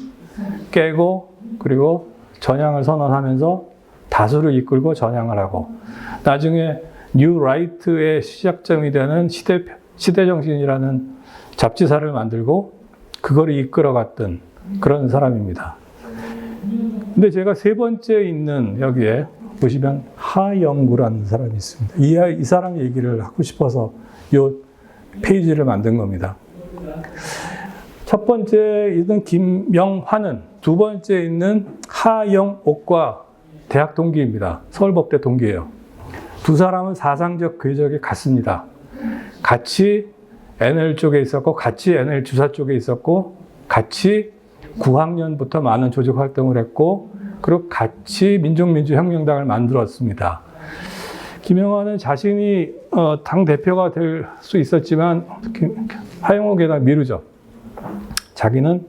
깨고 그리고 전향을 선언하면서 다수를 이끌고 전향을 하고 나중에 뉴 라이트의 시작점이 되는 시대정신이라는 잡지사를 만들고 그거를 이끌어갔던 그런 사람입니다. 근데 제가 세 번째 있는 여기에 보시면 하영구라는 사람이 있습니다. 이 사람 얘기를 하고 싶어서 이 페이지를 만든 겁니다. 첫 번째 있는 김명환은 두 번째 있는 하영옥과 대학 동기입니다. 서울법대 동기예요. 두 사람은 사상적 궤적이 같습니다. 같이 NL 쪽에 있었고 같이 NL 주사 쪽에 있었고 같이 9학년부터 많은 조직 활동을 했고 그리고 같이 민족민주혁명당을 만들었습니다. 김영환은 자신이 당 대표가 될 수 있었지만 하영옥에다 미루죠. 자기는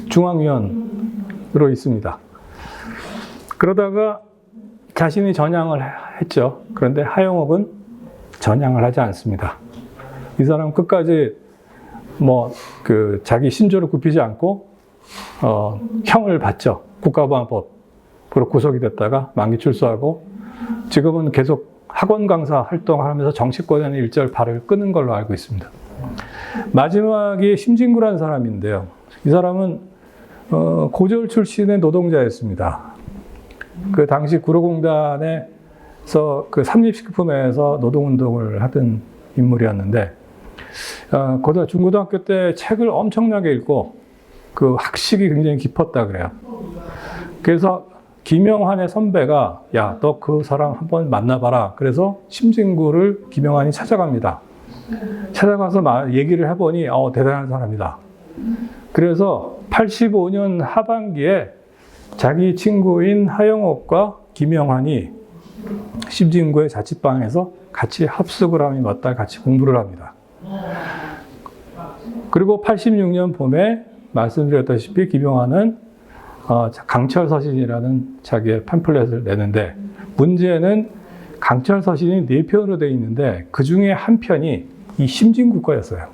중앙위원으로 있습니다. 그러다가 자신이 전향을 했죠. 그런데 하영옥은 전향을 하지 않습니다. 이 사람 끝까지 자기 신조를 굽히지 않고 형을 받죠. 국가보안법으로 구속이 됐다가 만기 출소하고 지금은 계속 학원 강사 활동을 하면서 정치권에는 일절 발을 끄는 걸로 알고 있습니다. 마지막이 심진구라는 사람인데요. 이 사람은 고졸 출신의 노동자였습니다. 그 당시 구로공단에서 그 삼립식품회에서 노동운동을 하던 인물이었는데 중고등학교 때 책을 엄청나게 읽고 그 학식이 굉장히 깊었다 그래요. 그래서 김영환의 선배가 야, 너 그 사람 한번 만나봐라. 그래서 심진구를 김영환이 찾아갑니다. 찾아가서 얘기를 해보니 대단한 사람이다. 그래서 85년 하반기에 자기 친구인 하영옥과 김영환이 심진구의 자취방에서 같이 합숙을 하며 몇 달 같이 공부를 합니다. 그리고 86년 봄에 말씀드렸다시피 김영환은 강철서신이라는 자기의 팜플렛을 내는데 문제는 강철서신이 4편으로 되어 있는데 그 중에 한 편이 이 심진구 거였어요.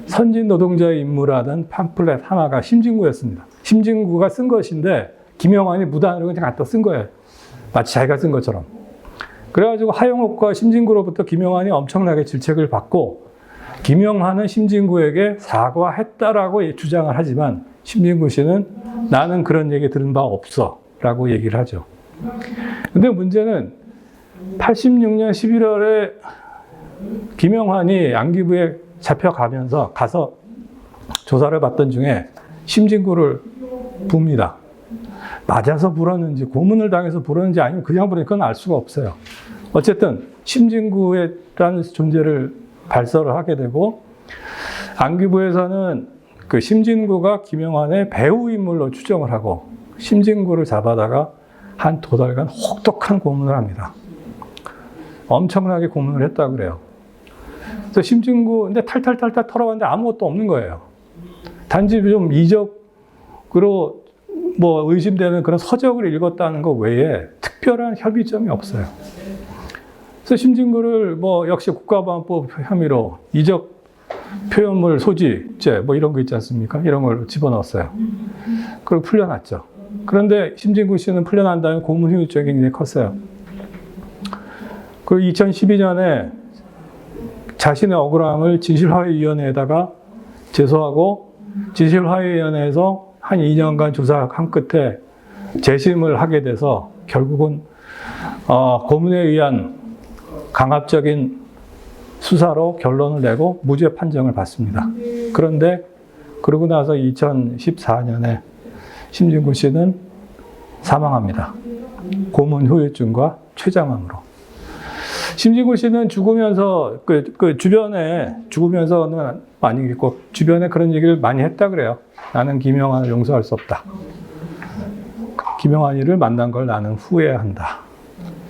선진노동자의 임무라는 팜플렛 하나가 심진구였습니다. 심진구가 쓴 것인데 김영환이 무단으로 그냥 갖다 쓴 거예요. 마치 자기가 쓴 것처럼. 그래가지고 하영옥과 심진구로부터 김영환이 엄청나게 질책을 받고 김영환은 심진구에게 사과했다라고 주장을 하지만 심진구 씨는 나는 그런 얘기 들은 바 없어 라고 얘기를 하죠. 근데 문제는 86년 11월에 김영환이 안기부에 잡혀가면서 가서 조사를 받던 중에 심진구를 붑니다. 맞아서 불었는지 고문을 당해서 불었는지 아니면 그냥 부르니까 그건 알 수가 없어요. 어쨌든 심진구라는 존재를 발설을 하게 되고 안기부에서는 그 심진구가 김영환의 배후 인물로 추정을 하고 심진구를 잡아다가 한 2달간 혹독한 고문을 합니다. 엄청나게 고문을 했다고 그래요. 그래서 심진구 근데 탈탈탈탈 털어봤는데 아무것도 없는 거예요. 단지 좀 이적으로 의심되는 그런 서적을 읽었다는 것 외에 특별한 협의점이 없어요. 그래서 심진구를 역시 국가보안법 혐의로 이적 표현물 소지죄 이런 거 있지 않습니까? 이런 걸 집어넣었어요. 그리고 풀려났죠. 그런데 심진구 씨는 풀려난 다음에 고문 후유증이 굉장히 컸어요. 그리고 2012년에 자신의 억울함을 진실화해위원회에다가 제소하고 진실화해위원회에서 한 2년간 조사한 끝에 재심을 하게 돼서 결국은 고문에 의한 강압적인 수사로 결론을 내고 무죄 판정을 받습니다. 그런데 그러고 나서 2014년에 심진구 씨는 사망합니다. 고문 후유증과 췌장암으로. 심진구 씨는 죽으면서 주변에 죽으면서는 많이 있고 주변에 그런 얘기를 많이 했다 그래요. 나는 김영환을 용서할 수 없다. 김영환이를 만난 걸 나는 후회한다.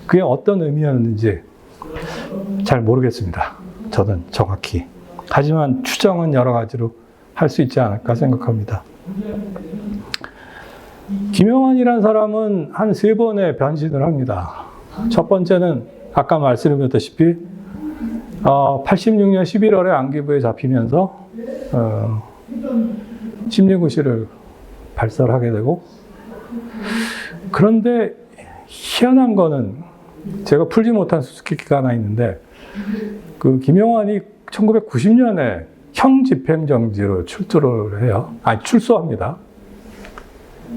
그게 어떤 의미였는지 잘 모르겠습니다. 저는 정확히. 하지만 추정은 여러 가지로 할 수 있지 않을까 생각합니다. 김영환이라는 사람은 한 3번의 변신을 합니다. 첫 번째는 아까 말씀드렸다시피 86년 11월에 안기부에 잡히면서 심진구 씨를 발설하게 되고 그런데 희한한 거는 제가 풀지 못한 수수께끼가 하나 있는데 그 김영환이 1990년에 형집행정지로 출두를 해요. 출소합니다.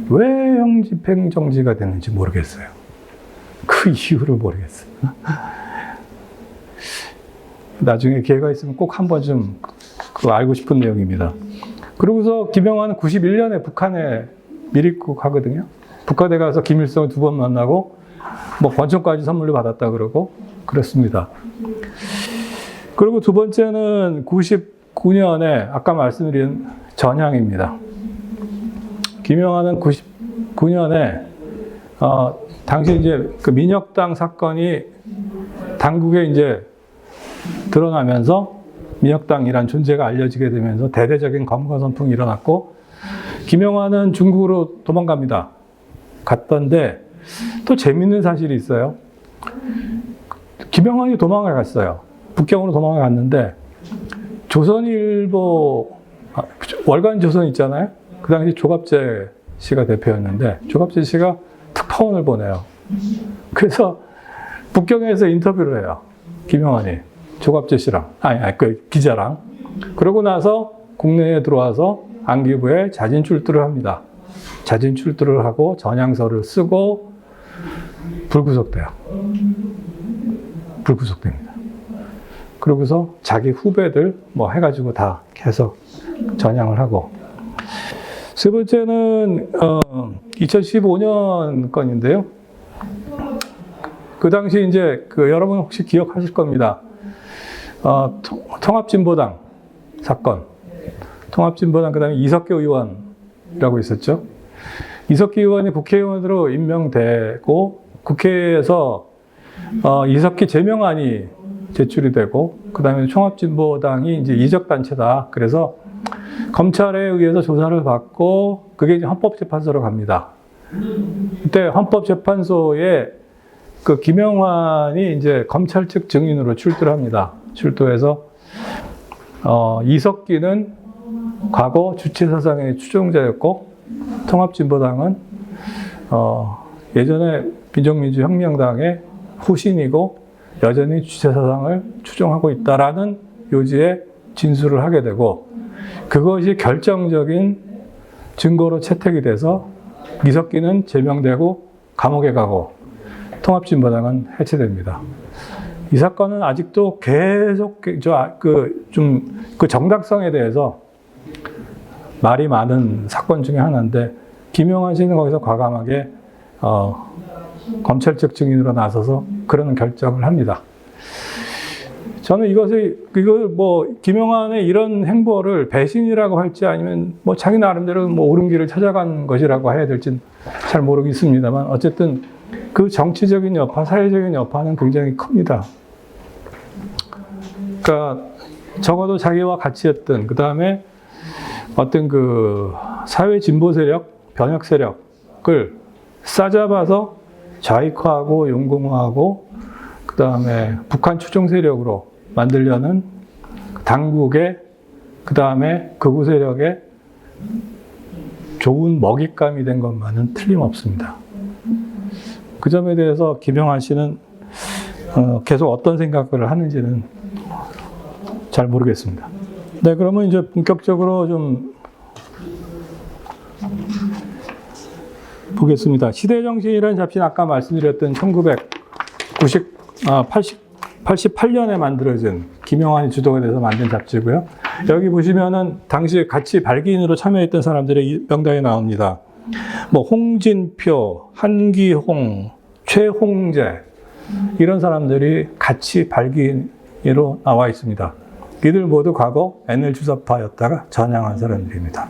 왜 형집행정지가 됐는지 모르겠어요. 그 이유를 모르겠어요. 나중에 기회가 있으면 꼭 한번 좀 알고 싶은 내용입니다. 그러고서 김영환은 91년에 북한에 미입국하거든요. 북한에 가서 김일성을 2번 만나고 권총까지 선물로 받았다 그러고 그랬습니다. 그리고 두 번째는 99년에 아까 말씀드린 전향입니다. 김영환은 99년에 당시 이제 그 민혁당 사건이 당국에 이제 드러나면서 민혁당이란 존재가 알려지게 되면서 대대적인 검거 선풍이 일어났고 김영환은 중국으로 도망갑니다. 갔던데 또 재밌는 사실이 있어요. 김영환이 도망을 갔어요. 북경으로 도망을 갔는데 조선일보 월간조선 있잖아요. 그 당시 조갑재 씨가 대표였는데 조갑재 씨가 특파원을 보내요. 그래서 북경에서 인터뷰를 해요. 김영환이 조갑재 씨랑 그 기자랑. 그러고 나서 국내에 들어와서 안기부에 자진 출두를 합니다. 자진 출두를 하고 전향서를 쓰고 불구속돼요. 불구속됩니다. 그러고서 자기 후배들 뭐 해가지고 다 계속 전향을 하고. 세 번째는 2015년 건인데요. 그 당시 이제 여러분 혹시 기억하실 겁니다. 통합진보당 사건. 통합진보당 그다음에 이석기 의원이라고 있었죠. 이석기 의원이 국회의원으로 임명되고 국회에서 이석기 제명안이 제출이 되고 그다음에 통합진보당이 이제 이적단체다. 그래서 검찰에 의해서 조사를 받고 그게 이제 헌법재판소로 갑니다. 그때 헌법재판소에 그 김영환이 이제 검찰 측 증인으로 출두를 합니다. 출두해서 이석기는 과거 주체사상의 추종자였고 통합진보당은 예전에 민족민주혁명당의 후신이고 여전히 주체사상을 추종하고 있다라는 요지에 진술을 하게 되고 그것이 결정적인 증거로 채택이 돼서 이석기는 제명되고 감옥에 가고 통합진보당은 해체됩니다. 이 사건은 아직도 계속 그 정당성에 대해서 말이 많은 사건 중에 하나인데 김영환 씨는 거기서 과감하게 검찰 측 증인으로 나서서 그런 결정을 합니다. 저는 이걸 뭐 김영환의 이런 행보를 배신이라고 할지 아니면 뭐 자기 나름대로 뭐 옳은 길을 찾아간 것이라고 해야 될지는 잘 모르겠습니다만 어쨌든 그 정치적인 여파, 사회적인 여파는 굉장히 큽니다. 그러니까 적어도 자기와 같이 했던 그 다음에 어떤 그 사회 진보 세력, 변혁 세력을 싸잡아서 좌익화하고 용공화하고 그 다음에 북한 추종 세력으로 만들려는 당국의 그 다음에 극우 세력의 좋은 먹잇감이 된 것만은 틀림없습니다. 그 점에 대해서 김영환 씨는 계속 어떤 생각을 하는지는 잘 모르겠습니다. 네, 그러면 이제 본격적으로 좀 보겠습니다. 시대정신이라는 잡지는 아까 말씀드렸던 1988년에 만들어진 김영환이 주도가 돼서 만든 잡지고요. 여기 보시면은 당시 같이 발기인으로 참여했던 사람들의 명단이 나옵니다. 뭐 홍진표, 한기홍, 최홍재 이런 사람들이 같이 발기인으로 나와 있습니다. 이들 모두 과거 NL 주사파였다가 전향한 사람들입니다.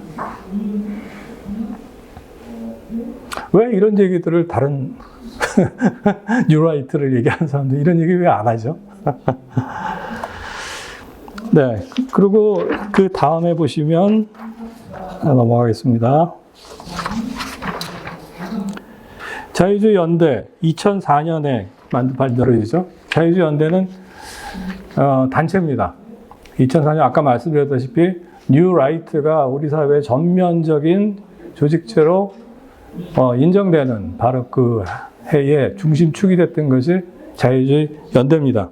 왜 이런 얘기들을 다른 뉴라이트를 얘기하는 사람들 이런 얘기 왜 안 하죠? 네, 그리고 그 다음에 보시면 넘어가겠습니다. 자유주의 연대 2004년에 만들어지죠. 자유주의 연대는 단체입니다. 2004년 아까 말씀드렸다시피 뉴라이트가 우리 사회의 전면적인 조직체로 인정되는 바로 그 해에 중심축이 됐던 것이 자유주의 연대입니다.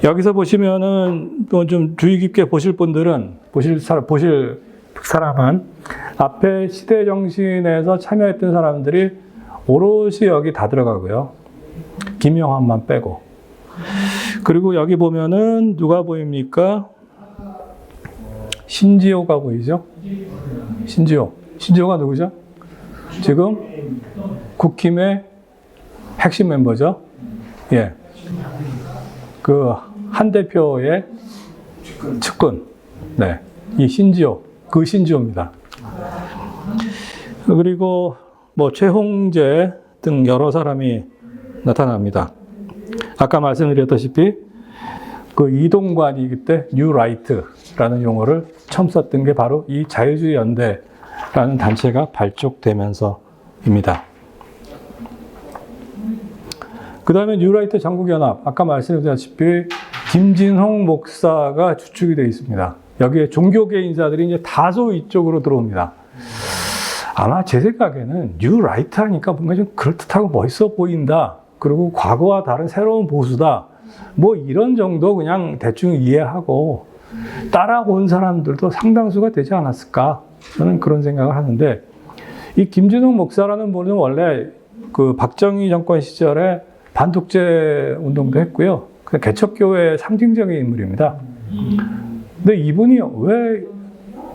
여기서 보시면은 또 좀 주의 깊게 보실 분들은 보실 사람은 앞에 시대 정신에서 참여했던 사람들이 오롯이 여기 다 들어가고요. 김영환만 빼고. 그리고 여기 보면은 누가 보입니까? 신지호가 보이죠? 신지호가 누구죠? 지금 국힘의 핵심 멤버죠. 예. 그 한 대표의 측근. 네. 이 신지호. 그 신지호입니다. 그리고 뭐 최홍재 등 여러 사람이 나타납니다. 아까 말씀드렸다시피 그 이동관이 그때 뉴라이트라는 용어를 처음 썼던 게 바로 이 자유주의 연대 라는 단체가 발족되면서입니다. 그 다음에 뉴라이트 전국연합, 아까 말씀드렸다시피 김진홍 목사가 주축이 되어 있습니다. 여기에 종교계 인사들이 이제 다소 이쪽으로 들어옵니다. 아마 제 생각에는 뉴라이트 하니까 뭔가 좀 그럴듯하고 멋있어 보인다. 그리고 과거와 다른 새로운 보수다. 뭐 이런 정도 그냥 대충 이해하고 따라온 사람들도 상당수가 되지 않았을까. 저는 그런 생각을 하는데, 이 김진홍 목사라는 분은 원래 그 박정희 정권 시절에 반독재 운동도 했고요. 개척교회의 상징적인 인물입니다. 근데 이분이 왜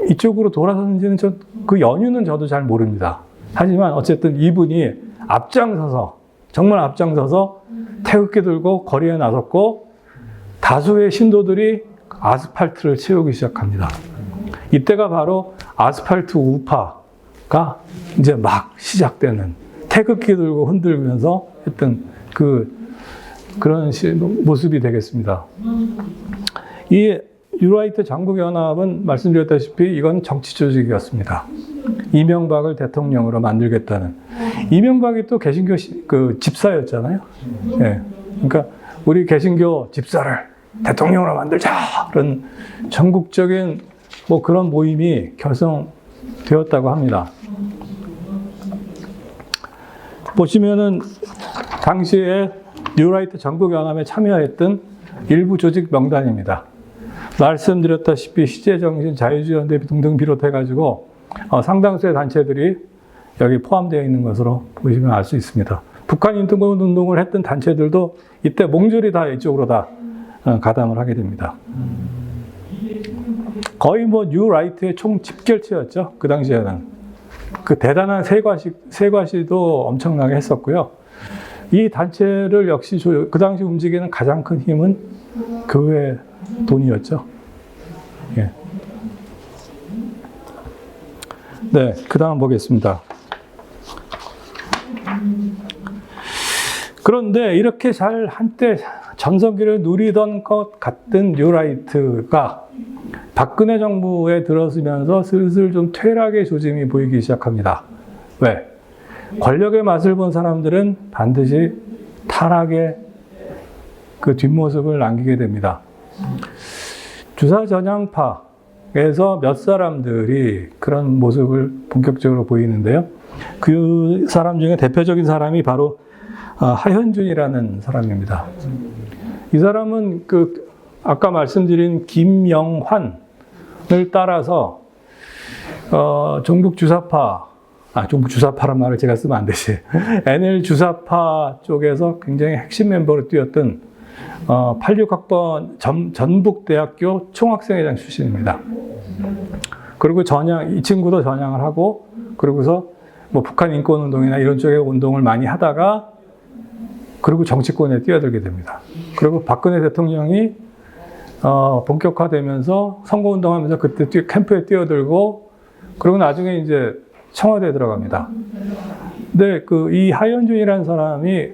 이쪽으로 돌아섰는지는 그 연유는 저도 잘 모릅니다. 하지만 어쨌든 이분이 앞장서서, 정말 앞장서서 태극기 들고 거리에 나섰고, 다수의 신도들이 아스팔트를 채우기 시작합니다. 이때가 바로 아스팔트 우파가 이제 막 시작되는, 태극기 들고 흔들면서 했던 그런 모습이 되겠습니다. 이 뉴라이트 전국연합은 말씀드렸다시피 이건 정치 조직이었습니다. 이명박을 대통령으로 만들겠다는. 이명박이 또 개신교 집사였잖아요. 예. 그러니까 우리 개신교 집사를 대통령으로 만들자! 그런 전국적인 뭐 그런 모임이 결성되었다고 합니다. 보시면은 당시에 뉴라이트 전국연합에 참여했던 일부 조직 명단입니다. 말씀드렸다시피 시제정신, 자유주의연대 등등 비롯해가지고 상당수의 단체들이 여기 포함되어 있는 것으로 보시면 알 수 있습니다. 북한 인권운동을 했던 단체들도 이때 몽졸이 다 이쪽으로 다 가담을 하게 됩니다. 거의 뭐 뉴라이트의 총 집결체였죠. 그 당시에는. 그 대단한 세과시도 엄청나게 했었고요. 이 단체를 역시 그 당시 움직이는 가장 큰 힘은 교회 돈이었죠. 예. 네, 그 다음 보겠습니다. 그런데 이렇게 잘 한때 전성기를 누리던 것 같던 뉴라이트가 박근혜 정부에 들어서면서 슬슬 좀 퇴락의 조짐이 보이기 시작합니다. 왜? 권력의 맛을 본 사람들은 반드시 타락의 그 뒷모습을 남기게 됩니다. 주사전향파에서 몇 사람들이 그런 모습을 본격적으로 보이는데요. 그 사람 중에 대표적인 사람이 바로 하현준이라는 사람입니다. 이 사람은 아까 말씀드린 김영환을 따라서 종북 주사파란 말을 제가 쓰면 안 되지. NL 주사파 쪽에서 굉장히 핵심 멤버로 뛰었던 86학번 전북대학교 총학생회장 출신입니다. 그리고 이 친구도 전향을 하고, 그러고서 뭐 북한 인권운동이나 이런 쪽의 운동을 많이 하다가, 그리고 정치권에 뛰어들게 됩니다. 그리고 박근혜 대통령이 본격화되면서 선거운동하면서 그때 캠프에 뛰어들고, 그리고 나중에 이제 청와대에 들어갑니다. 근데 이 하현준이라는 사람이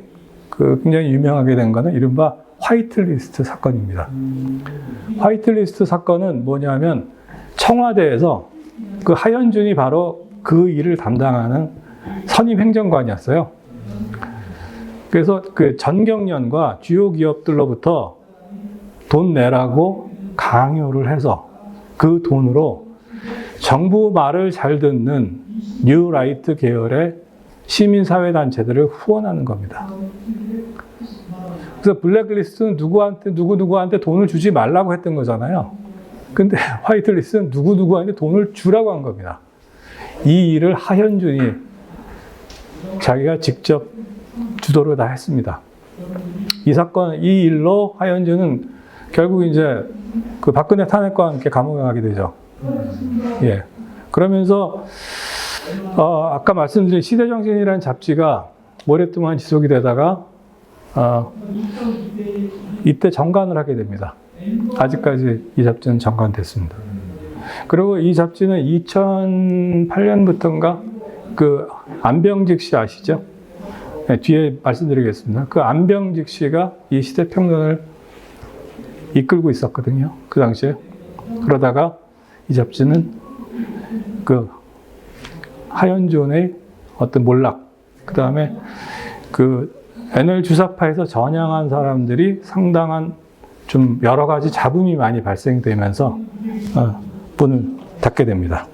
굉장히 유명하게 된 거는 이른바 화이트리스트 사건입니다. 화이트리스트 사건은 뭐냐면 청와대에서 그 하현준이 바로 그 일을 담당하는 선임 행정관이었어요. 그래서 그 전경련과 주요 기업들로부터 돈 내라고 강요를 해서 그 돈으로 정부 말을 잘 듣는 뉴라이트 계열의 시민사회단체들을 후원하는 겁니다. 그래서 블랙리스트는 누구한테 돈을 주지 말라고 했던 거잖아요. 근데 화이트리스트는 누구한테 돈을 주라고 한 겁니다. 이 일을 하현준이 자기가 직접 주도를 다 했습니다. 이 일로 하현준은 결국 이제 그 박근혜 탄핵과 함께 감옥에 가게 되죠. 예. 그러면서 아까 말씀드린 시대정신이라는 잡지가 오랫동안 지속이 되다가 이때 정관을 하게 됩니다. 아직까지 이 잡지는 정관됐습니다. 그리고 이 잡지는 2008년부터인가 그 안병직 씨 아시죠? 네, 뒤에 말씀드리겠습니다. 그 안병직 씨가 이 시대평론을 이끌고 있었거든요. 그 당시에. 그러다가 이 잡지는 하연존의 어떤 몰락, 그 다음에 그 NL 주사파에서 전향한 사람들이 상당한 좀 여러 가지 잡음이 많이 발생되면서 문을 닫게 됩니다.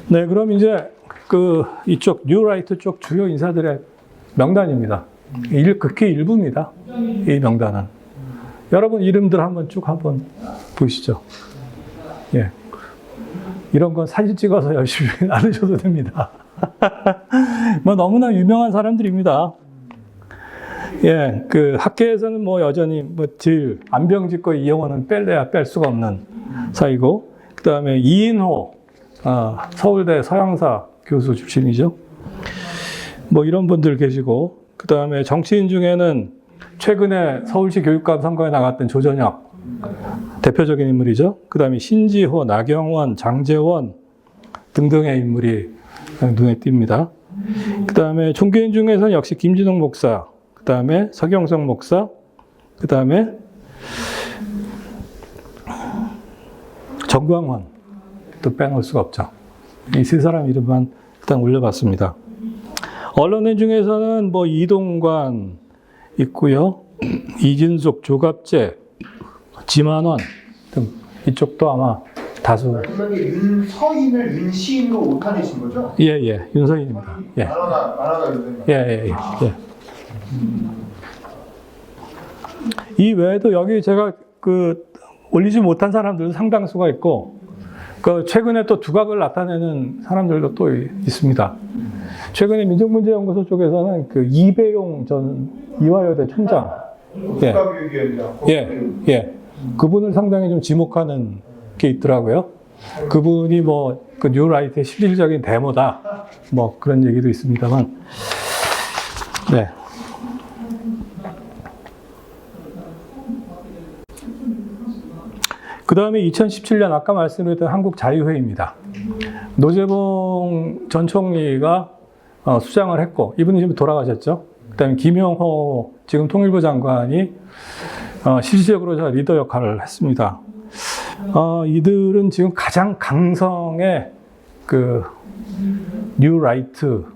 네, 그럼 이제 이쪽 뉴라이트 쪽 주요 인사들의 명단입니다. 극히 일부입니다. 이 명단은. 여러분 이름들 한번 보시죠. 예. 이런 건 사진 찍어서 열심히 나누셔도 됩니다. 뭐 너무나 유명한 사람들입니다. 예, 학계에서는 뭐 여전히 제일 안병직과 이영호는 뺄래야 뺄 수가 없는 사이고, 그 다음에 이인호, 서울대 서양사 교수 출신이죠. 뭐 이런 분들 계시고, 그 다음에 정치인 중에는 최근에 서울시 교육감 선거에 나갔던 조전혁, 대표적인 인물이죠. 그 다음에 신지호, 나경원, 장제원 등등의 인물이 눈에 띕니다. 그 다음에 종교인 중에서는 역시 김진홍 목사, 그 다음에 서경석 목사, 그 다음에 정광원 또 빼놓을 수가 없죠. 이 세 사람 이름만 일단 올려봤습니다. 언론인 중에서는 뭐 이동관 있고요, 이진숙, 조갑재, 지만원 등 이쪽도 아마 다수. 마지막에 윤서인을 윤시인으로 오타내신 거죠? 예, 윤서인입니다. 예. 만화가 윤서인. 예. 이 외에도 여기 제가 올리지 못한 사람들도 상당수가 있고, 최근에 또 두각을 나타내는 사람들도 또 있습니다. 최근에 민족문제연구소 쪽에서는 이배용 전 이화여대 총장, 예, 그분을 상당히 좀 지목하는 게 있더라고요. 그분이 뉴라이트의 실질적인 데모다, 그런 얘기도 있습니다만, 네. 그 다음에 2017년 아까 말씀드렸던 한국자유회의입니다. 노재봉 전 총리가 수장을 했고, 이분이 지금 돌아가셨죠. 그 다음에 김영호 지금 통일부 장관이 실질적으로 리더 역할을 했습니다. 이들은 지금 가장 강성의 뉴라이트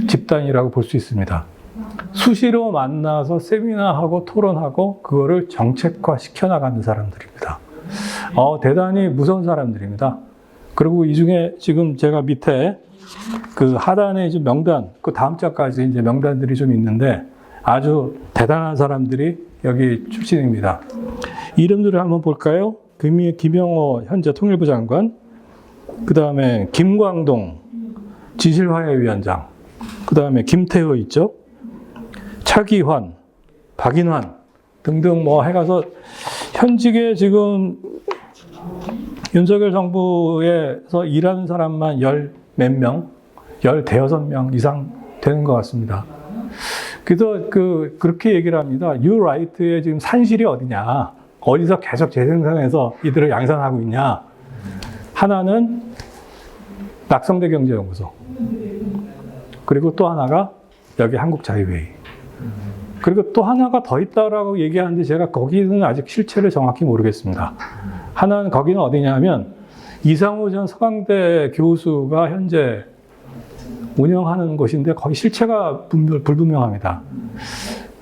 집단이라고 볼 수 있습니다. 수시로 만나서 세미나하고 토론하고 그거를 정책화 시켜나가는 사람들입니다. 대단히 무서운 사람들입니다. 그리고 이 중에 지금 제가 밑에 하단에 이제 명단, 다음 장까지 이제 명단들이 좀 있는데 아주 대단한 사람들이 여기 출신입니다. 이름들을 한번 볼까요? 김영호 현재 통일부 장관, 그 다음에 김광동 진실화해위원장, 그 다음에 김태호 있죠? 차기환, 박인환 등등 해가서 현직에 지금 윤석열 정부에서 일하는 사람만 몇 명, 15명 이상 되는 것 같습니다. 그래서 그렇게 얘기를 합니다. 뉴라이트의 지금 산실이 어디냐? 어디서 계속 재생산해서 이들을 양산하고 있냐? 하나는 낙성대 경제연구소. 그리고 또 하나가 여기 한국자유회의. 그리고 또 하나가 더 있다라고 얘기하는데 제가 거기는 아직 실체를 정확히 모르겠습니다. 하나는 거기는 어디냐면 이상호 전 서강대 교수가 현재 운영하는 곳인데 거기 실체가 불분명합니다.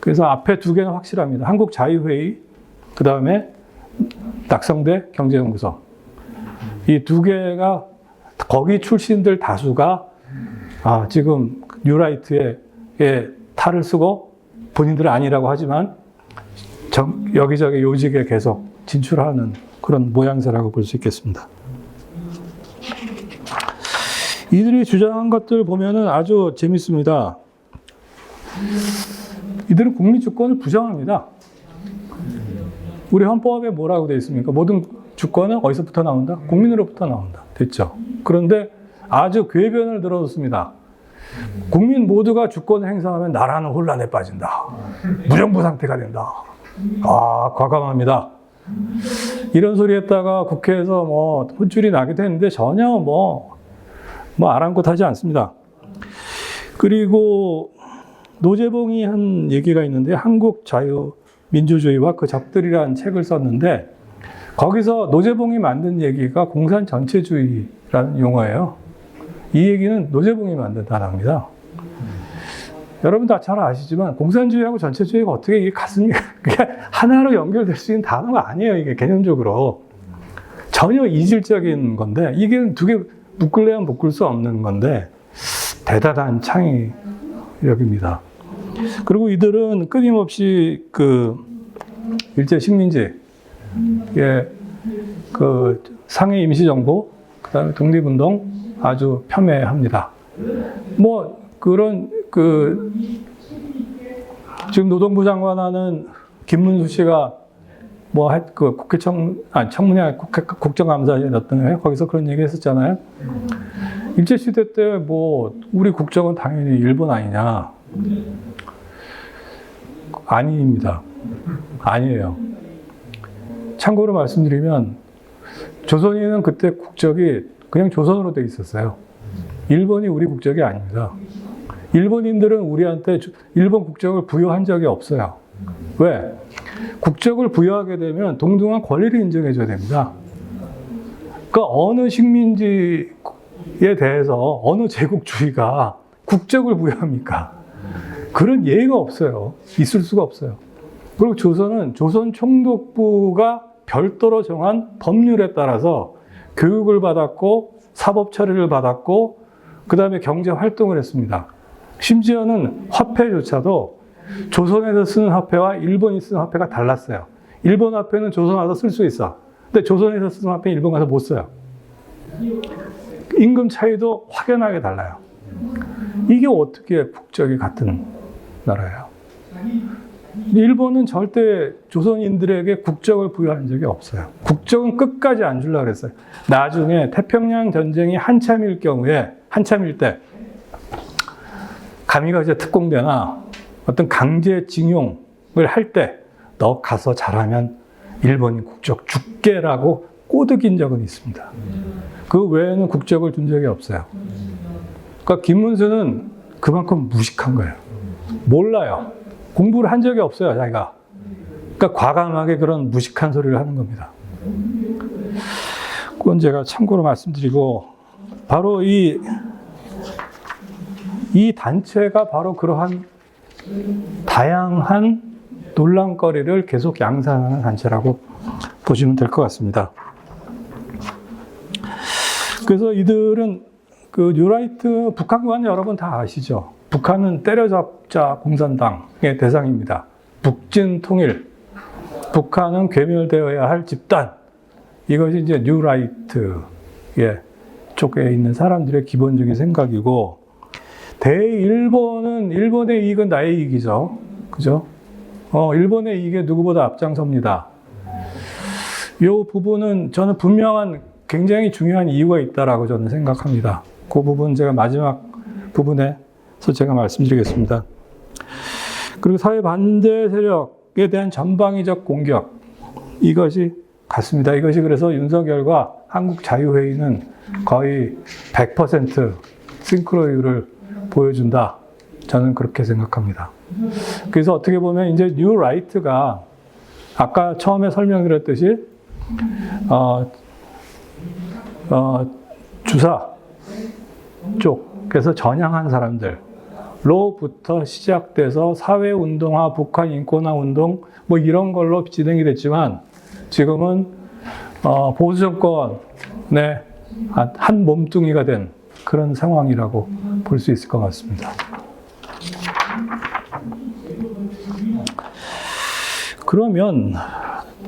그래서 앞에 두 개는 확실합니다. 한국자유회의, 그 다음에 낙성대 경제연구소. 이 두 개가 거기 출신들 다수가 지금 뉴라이트에 탈을 쓰고 본인들은 아니라고 하지만 여기저기 요직에 계속 진출하는 그런 모양새라고 볼 수 있겠습니다. 이들이 주장한 것들 보면은 아주 재밌습니다. 이들은 국민 주권을 부정합니다. 우리 헌법에 뭐라고 되어 있습니까? 모든 주권은 어디서부터 나온다? 국민으로부터 나온다. 됐죠? 그런데 아주 궤변을 들어줬습니다. 국민 모두가 주권을 행사하면 나라는 혼란에 빠진다. 무정부 상태가 된다. 과감합니다. 이런 소리 했다가 국회에서 혼쭐이 나기도 했는데 전혀 아랑곳하지 않습니다. 그리고 노재봉이 한 얘기가 있는데 한국 자유 민주주의와 그 적들이라는 책을 썼는데 거기서 노재봉이 만든 얘기가 공산 전체주의라는 용어예요. 이 얘기는 노재봉이 만든 단어입니다. 여러분 다 잘 아시지만 공산주의하고 전체주의가 어떻게 이게 같습니까? 그게 하나로 연결될 수 있는 단어가 아니에요. 이게 개념적으로. 전혀 이질적인 건데 이게 두 개 묶을래야 묶을 수 없는 건데 대단한 창의력입니다. 그리고 이들은 끊임없이 그 일제 식민지, 그 상해 임시정부, 그다음에 독립운동 아주 폄훼합니다. 뭐 그런 지금 노동부 장관하는 김문수 씨가 그 청문회 국정감사였던 거기서 그런 얘기 했었잖아요. 일제시대 때 뭐 우리 국적은 당연히 일본 아니냐. 아닙니다. 아니에요. 참고로 말씀드리면 조선인은 그때 국적이 그냥 조선으로 돼 있었어요. 일본이 우리 국적이 아닙니다. 일본인들은 우리한테 일본 국적을 부여한 적이 없어요. 왜? 국적을 부여하게 되면 동등한 권리를 인정해줘야 됩니다. 그러니까 어느 식민지에 대해서 어느 제국주의가 국적을 부여합니까? 그런 예의가 없어요. 있을 수가 없어요. 그리고 조선은 조선 총독부가 별도로 정한 법률에 따라서 교육을 받았고 사법 처리를 받았고 그 다음에 경제 활동을 했습니다. 심지어는 화폐조차도 조선에서 쓰는 화폐와 일본이 쓰는 화폐가 달랐어요. 일본 화폐는 조선 와서 쓸 수 있어. 근데 조선에서 쓰는 화폐는 일본 가서 못 써요. 임금 차이도 확연하게 달라요. 이게 어떻게 국적이 같은 나라예요? 일본은 절대 조선인들에게 국적을 부여한 적이 없어요. 국적은 끝까지 안 주려고 그랬어요. 나중에 태평양 전쟁이 한참일 때 가미가제 특공대나 어떤 강제징용을 할 때 너 가서 잘하면 일본인 국적 줄게라고 꼬드긴 적은 있습니다. 그 외에는 국적을 준 적이 없어요. 그러니까 김문수는 그만큼 무식한 거예요. 몰라요. 공부를 한 적이 없어요, 자기가. 그러니까 과감하게 그런 무식한 소리를 하는 겁니다. 그건 제가 참고로 말씀드리고, 바로 이 단체가 바로 그러한 다양한 논란거리를 계속 양산하는 단체라고 보시면 될 것 같습니다. 그래서 이들은 그 뉴라이트 북한관 여러분 다 아시죠? 북한은 때려잡자 공산당의 대상입니다. 북진 통일, 북한은 괴멸되어야 할 집단. 이것이 이제 뉴라이트의 쪽에 있는 사람들의 기본적인 생각이고, 대일본은 일본의 이익은 나의 이익이죠. 그죠? 일본의 이익에 누구보다 앞장섭니다. 이 부분은 저는 분명한 굉장히 중요한 이유가 있다라고 저는 생각합니다. 그 부분 제가 마지막 부분에서 제가 말씀드리겠습니다. 그리고 사회 반대 세력에 대한 전방위적 공격, 이것이 같습니다. 이것이 그래서 윤석열과 한국자유회의는 거의 100% 싱크로율을 보여준다. 저는 그렇게 생각합니다. 그래서 어떻게 보면 이제 뉴라이트가 아까 처음에 설명드렸듯이 주사 쪽에서 전향한 사람들로부터 시작돼서 사회운동화, 북한 인권화 운동 뭐 이런 걸로 진행이 됐지만 지금은 보수 정권의 한 몸뚱이가 된 그런 상황이라고 볼 수 있을 것 같습니다. 그러면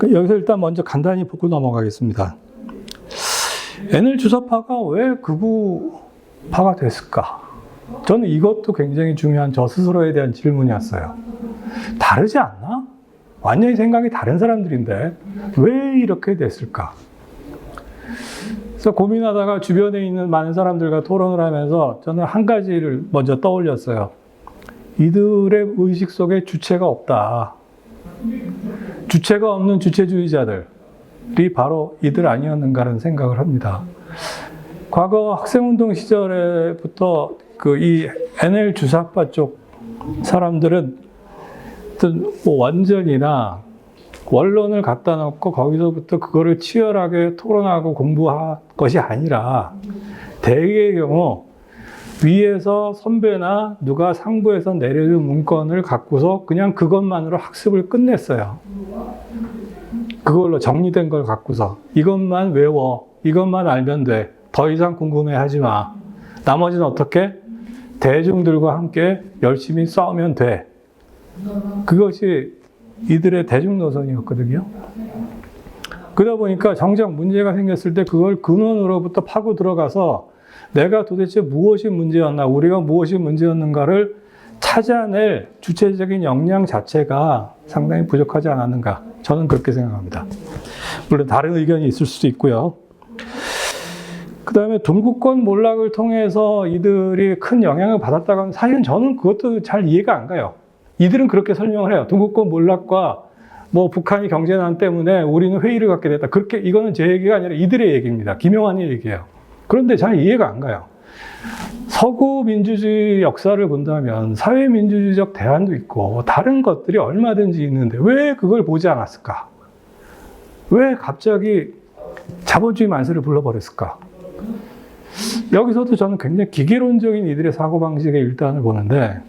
여기서 일단 먼저 간단히 보고 넘어가겠습니다. NL 주사파가 왜 극우파가 됐을까? 저는 이것도 굉장히 중요한 저 스스로에 대한 질문이었어요. 다르지 않나? 완전히 생각이 다른 사람들인데 왜 이렇게 됐을까? 그래서 고민하다가 주변에 있는 많은 사람들과 토론을 하면서 저는 한 가지를 먼저 떠올렸어요. 이들의 의식 속에 주체가 없다. 주체가 없는 주체주의자들이 바로 이들 아니었는가라는 생각을 합니다. 과거 학생운동 시절에부터 이 NL 주사파 쪽 사람들은 어떤 뭐 원전이나 원론을 갖다 놓고 거기서부터 그거를 치열하게 토론하고 공부할 것이 아니라 대개의 경우 위에서 선배나 누가 상부에서 내려준 문건을 갖고서 그냥 그것만으로 학습을 끝냈어요. 그걸로 정리된 걸 갖고서 이것만 외워, 이것만 알면 돼. 더 이상 궁금해하지 마. 나머지는 어떻게? 대중들과 함께 열심히 싸우면 돼. 그것이 이들의 대중 노선이었거든요. 그러다 보니까 정작 문제가 생겼을 때 그걸 근원으로부터 파고 들어가서 내가 도대체 무엇이 문제였나, 우리가 무엇이 문제였는가를 찾아낼 주체적인 역량 자체가 상당히 부족하지 않았는가. 저는 그렇게 생각합니다. 물론 다른 의견이 있을 수도 있고요. 그 다음에 동구권 몰락을 통해서 이들이 큰 영향을 받았다고 하면 사실은 저는 그것도 잘 이해가 안 가요. 이들은 그렇게 설명을 해요. 동구권 몰락과 뭐 북한이 경제난 때문에 우리는 회의를 갖게 됐다. 그렇게, 이거는 제 얘기가 아니라 이들의 얘기입니다. 김영환의 얘기예요. 그런데 잘 이해가 안 가요. 서구 민주주의 역사를 본다면 사회민주주의적 대안도 있고 다른 것들이 얼마든지 있는데 왜 그걸 보지 않았을까? 왜 갑자기 자본주의 만세를 불러버렸을까? 여기서도 저는 굉장히 기계론적인 이들의 사고방식의 일단을 보는데,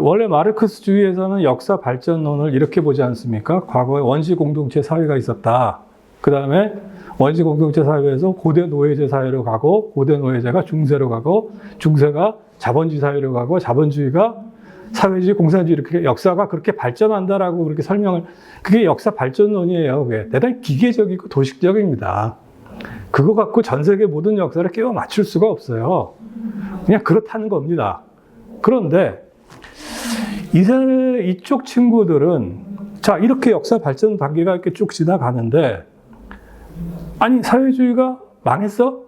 원래 마르크스주의에서는 역사 발전론을 이렇게 보지 않습니까? 과거에 원시 공동체 사회가 있었다. 그 다음에 원시 공동체 사회에서 고대 노예제 사회로 가고, 고대 노예제가 중세로 가고, 중세가 자본주의 사회로 가고, 자본주의가 사회주의, 공산주의, 이렇게 역사가 그렇게 발전한다라고 그렇게 설명을, 그게 역사 발전론이에요. 그게 대단히 기계적이고 도식적입니다. 그거 갖고 전 세계 모든 역사를 끼워 맞출 수가 없어요. 그냥 그렇다는 겁니다. 그런데 이쪽 친구들은 자, 이렇게 역사 발전 단계가 이렇게 쭉 지나가는데, 아니, 사회주의가 망했어?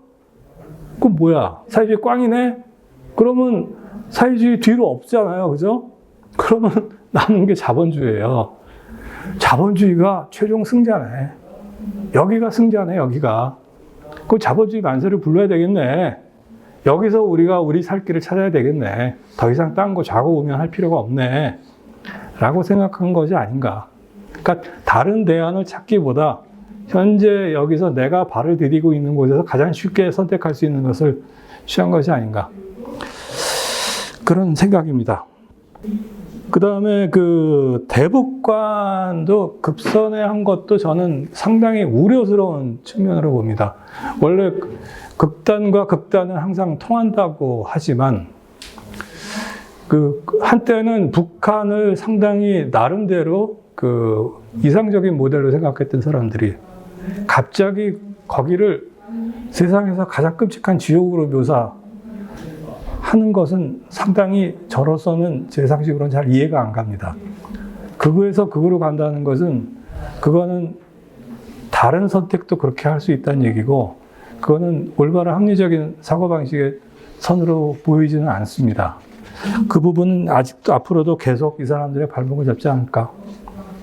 그럼 뭐야? 사회주의 꽝이네? 그러면 사회주의 뒤로 없잖아요. 그죠? 그러면 남은 게 자본주의예요. 자본주의가 최종 승자네. 여기가 승자네, 여기가. 그 자본주의 만세를 불러야 되겠네. 여기서 우리가 우리 살 길을 찾아야 되겠네. 더 이상 딴 거 좌고 우면 할 필요가 없네. 라고 생각한 것이 아닌가. 그러니까 다른 대안을 찾기보다 현재 여기서 내가 발을 디디고 있는 곳에서 가장 쉽게 선택할 수 있는 것을 취한 것이 아닌가. 그런 생각입니다. 그 다음에 대북관도 급선회한 것도 저는 상당히 우려스러운 측면으로 봅니다. 원래 극단과 극단은 항상 통한다고 하지만, 한때는 북한을 상당히 나름대로 이상적인 모델로 생각했던 사람들이 갑자기 거기를 세상에서 가장 끔찍한 지옥으로 묘사하는 것은 상당히 저로서는 제 상식으로는 잘 이해가 안 갑니다. 극우에서 극으로 간다는 것은 그거는 다른 선택도 그렇게 할 수 있다는 얘기고, 그거는 올바른 합리적인 사고방식의 선으로 보이지는 않습니다. 그 부분은 아직도 앞으로도 계속 이 사람들의 발목을 잡지 않을까,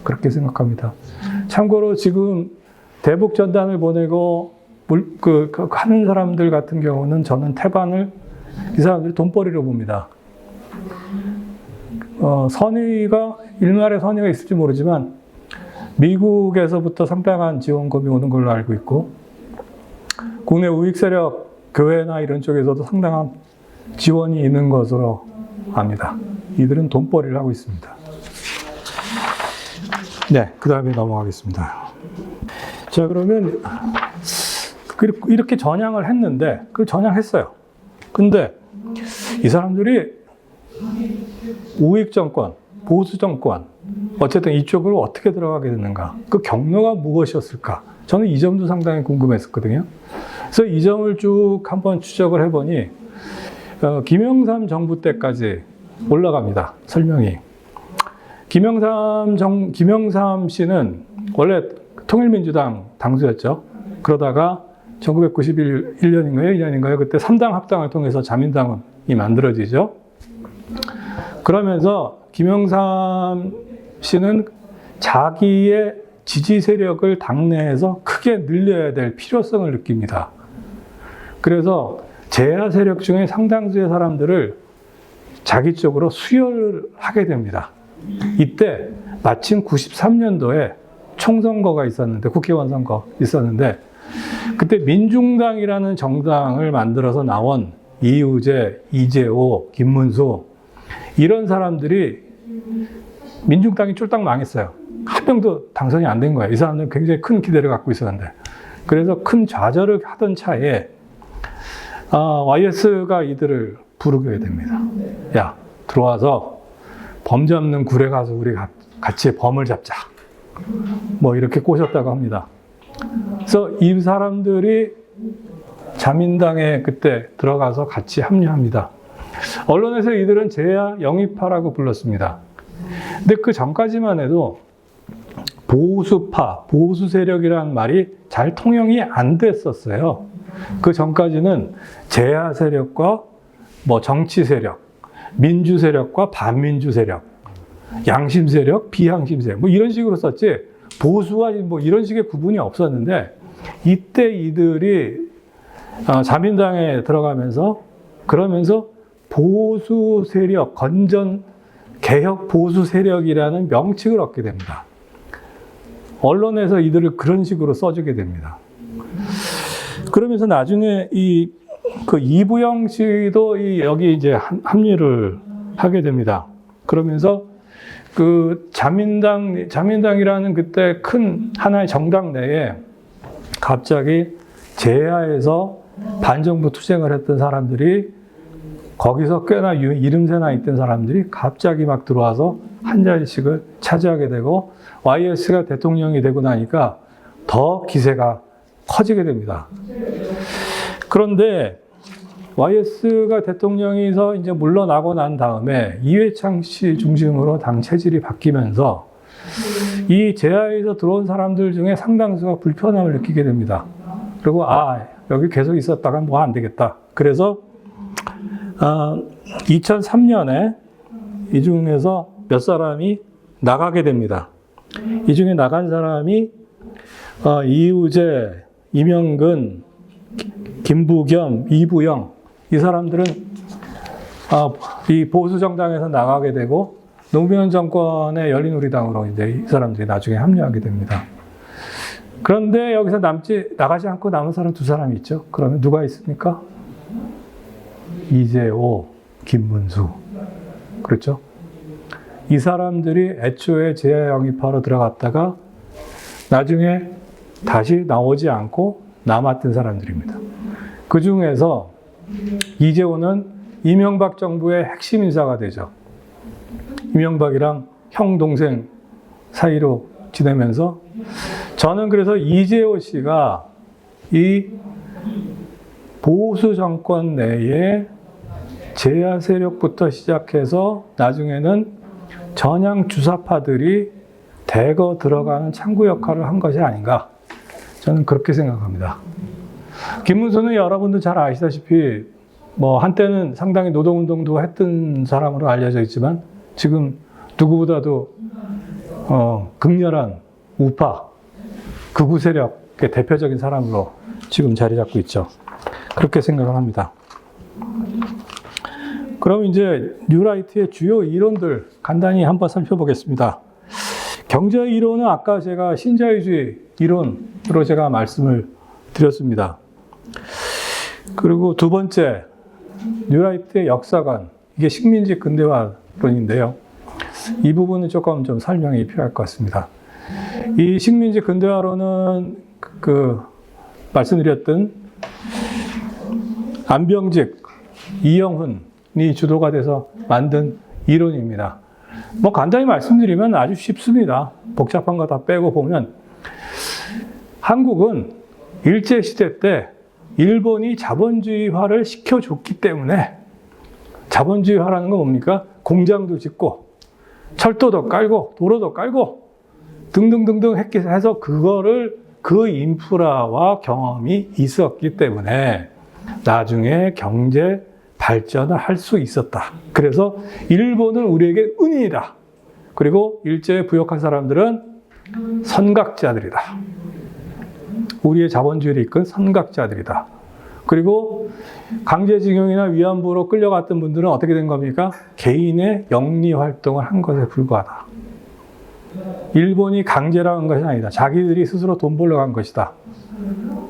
그렇게 생각합니다. 참고로 지금 대북 전단을 보내고 하는 사람들 같은 경우는 저는 태반을 이 사람들이 돈벌이로 봅니다. 일말의 선의가 있을지 모르지만 미국에서부터 상당한 지원금이 오는 걸로 알고 있고, 국내 우익 세력, 교회나 이런 쪽에서도 상당한 지원이 있는 것으로 압니다. 이들은 돈벌이를 하고 있습니다. 네, 그 다음에 넘어가겠습니다. 자, 그러면 이렇게 전향을 했는데, 전향했어요. 근데 이 사람들이 우익 정권, 보수 정권, 어쨌든 이쪽으로 어떻게 들어가게 됐는가? 그 경로가 무엇이었을까? 저는 이 점도 상당히 궁금했었거든요. 그래서 이 점을 쭉 한번 추적을 해보니, 김영삼 정부 때까지 올라갑니다. 설명이. 김영삼 씨는 원래 통일민주당 당수였죠. 그러다가 1991년인가요? 2년인가요? 그때 3당 합당을 통해서 자민당이 만들어지죠. 그러면서 김영삼 씨는 자기의 지지 세력을 당내에서 크게 늘려야 될 필요성을 느낍니다. 그래서 제야 세력 중에 상당수의 사람들을 자기 쪽으로 수혈하게 됩니다. 이때 마침 93년도에 총선거가 있었는데, 국회의원 선거 있었는데, 그때 민중당이라는 정당을 만들어서 나온 이우재, 이재호, 김문수, 이런 사람들이 민중당이 쫄딱 망했어요. 한 명도 당선이 안 된 거예요. 이 사람들은 굉장히 큰 기대를 갖고 있었는데. 그래서 큰 좌절을 하던 차에 YS가 이들을 부르게 됩니다. 야, 들어와서 범 잡는 굴에 가서 우리 같이 범을 잡자. 뭐 이렇게 꼬셨다고 합니다. 그래서 이 사람들이 자민당에 그때 들어가서 같이 합류합니다. 언론에서 이들은 제야 영입파라고 불렀습니다. 근데 그 전까지만 해도 보수파, 보수 세력이라는 말이 잘 통용이 안 됐었어요. 그 전까지는 제야 세력과 뭐 정치 세력, 민주 세력과 반민주 세력, 양심 세력, 비양심 세력, 뭐 이런 식으로 썼지, 보수와 뭐 이런 식의 구분이 없었는데, 이때 이들이 자민당에 들어가면서, 그러면서 보수 세력, 건전 개혁 보수 세력이라는 명칭을 얻게 됩니다. 언론에서 이들을 그런 식으로 써주게 됩니다. 그러면서 나중에 그 이부영 씨도 여기 이제 합류를 하게 됩니다. 그러면서 그 자민당이라는 그때 큰 하나의 정당 내에 갑자기 제야에서 반정부 투쟁을 했던 사람들이, 거기서 꽤나 이름새나 있던 사람들이 갑자기 막 들어와서 한 자리씩을 차지하게 되고, YS가 대통령이 되고 나니까 더 기세가 커지게 됩니다. 그런데 YS가 대통령에서 이제 물러나고 난 다음에 이회창 씨 중심으로 당 체질이 바뀌면서 이 제야에서 들어온 사람들 중에 상당수가 불편함을 느끼게 됩니다. 그리고 여기 계속 있었다가 뭐 안 되겠다. 그래서 2003년에 이 중에서 몇 사람이 나가게 됩니다. 이 중에 나간 사람이 이우재, 이명근, 김부겸, 이부영, 이 사람들은 이 보수 정당에서 나가게 되고 노무현 정권의 열린우리당으로 이제 이 사람들이 나중에 합류하게 됩니다. 그런데 여기서 나가지 않고 남은 사람 두 사람이 있죠. 그러면 누가 있습니까? 이재호, 김문수. 그렇죠? 이 사람들이 애초에 제야 영입하러 들어갔다가 나중에 다시 나오지 않고 남았던 사람들입니다. 그 중에서 이재호는 이명박 정부의 핵심 인사가 되죠. 이명박이랑 형, 동생 사이로 지내면서, 저는 그래서 이재호 씨가 이 보수 정권 내에 제야 세력부터 시작해서 나중에는 전향 주사파들이 대거 들어가는 창구 역할을 한 것이 아닌가, 저는 그렇게 생각합니다. 김문수는 여러분도 잘 아시다시피 뭐 한때는 상당히 노동운동도 했던 사람으로 알려져 있지만 지금 누구보다도 극렬한 우파, 극우 세력의 대표적인 사람으로 지금 자리 잡고 있죠. 그렇게 생각을 합니다. 그럼 이제 뉴라이트의 주요 이론들 간단히 한번 살펴보겠습니다. 경제 이론은 아까 제가 신자유주의 이론으로 제가 말씀을 드렸습니다. 그리고 두 번째, 뉴라이트의 역사관, 이게 식민지 근대화론인데요. 이 부분은 조금 좀 설명이 필요할 것 같습니다. 이 식민지 근대화론은 말씀드렸던 안병직, 이영훈이 주도가 돼서 만든 이론입니다. 뭐 간단히 말씀드리면 아주 쉽습니다. 복잡한 거 다 빼고 보면 한국은 일제시대 때 일본이 자본주의화를 시켜줬기 때문에, 자본주의화라는 건 뭡니까? 공장도 짓고 철도도 깔고 도로도 깔고 등등등등 해서 그 인프라와 경험이 있었기 때문에 나중에 경제 발전을 할 수 있었다. 그래서 일본은 우리에게 은인이다. 그리고 일제에 부역한 사람들은 선각자들이다. 우리의 자본주의를 이끈 선각자들이다. 그리고 강제징용이나 위안부로 끌려갔던 분들은 어떻게 된 겁니까? 개인의 영리 활동을 한 것에 불과하다. 일본이 강제로 한 것이 아니다. 자기들이 스스로 돈 벌러 간 것이다.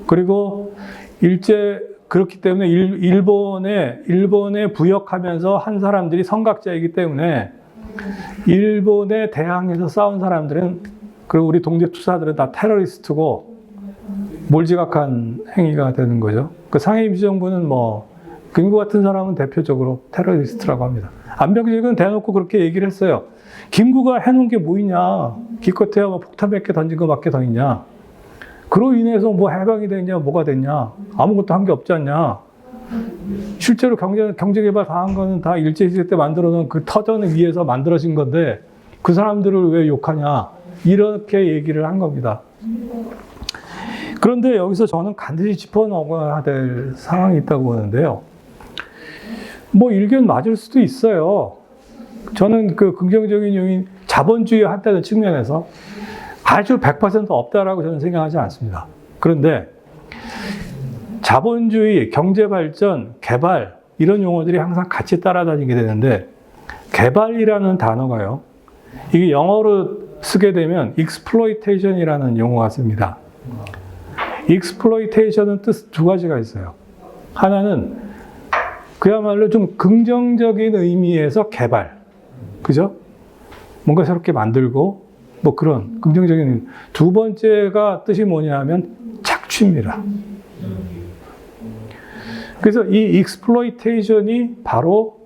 그리고 그렇기 때문에 일본에 부역하면서 한 사람들이 선각자이기 때문에 일본에 대항해서 싸운 사람들은, 그리고 우리 독립투사들은 다 테러리스트고 몰지각한 행위가 되는 거죠. 그 상해임시정부는 김구 같은 사람은 대표적으로 테러리스트라고 합니다. 안병직은 대놓고 그렇게 얘기를 했어요. 김구가 해놓은 게 뭐 있냐. 기껏해야 폭탄 몇 개 던진 거밖에 더 있냐. 그로 인해서 해방이 됐냐, 뭐가 됐냐. 아무것도 한 게 없지 않냐. 실제로 경제개발 다 한 거는 다 일제시대 때 만들어 놓은 그 터전을 위해서 만들어진 건데 그 사람들을 왜 욕하냐. 이렇게 얘기를 한 겁니다. 그런데 여기서 저는 반드시 짚어넘어야 될 상황이 있다고 보는데요. 일견 맞을 수도 있어요. 저는 그 긍정적인 요인, 자본주의 한다는 측면에서 아주 100% 없다라고 저는 생각하지 않습니다. 그런데 자본주의, 경제발전, 개발 이런 용어들이 항상 같이 따라다니게 되는데 개발이라는 단어가요. 이게 영어로 쓰게 되면 exploitation이라는 용어가 씁니다. exploitation은 뜻 두 가지가 있어요. 하나는 그야말로 좀 긍정적인 의미에서 개발. 그죠? 뭔가 새롭게 만들고 그런 긍정적인 의미. 두 번째가 뜻이 뭐냐면 착취입니다. 그래서 이 익스플로이테이션이 바로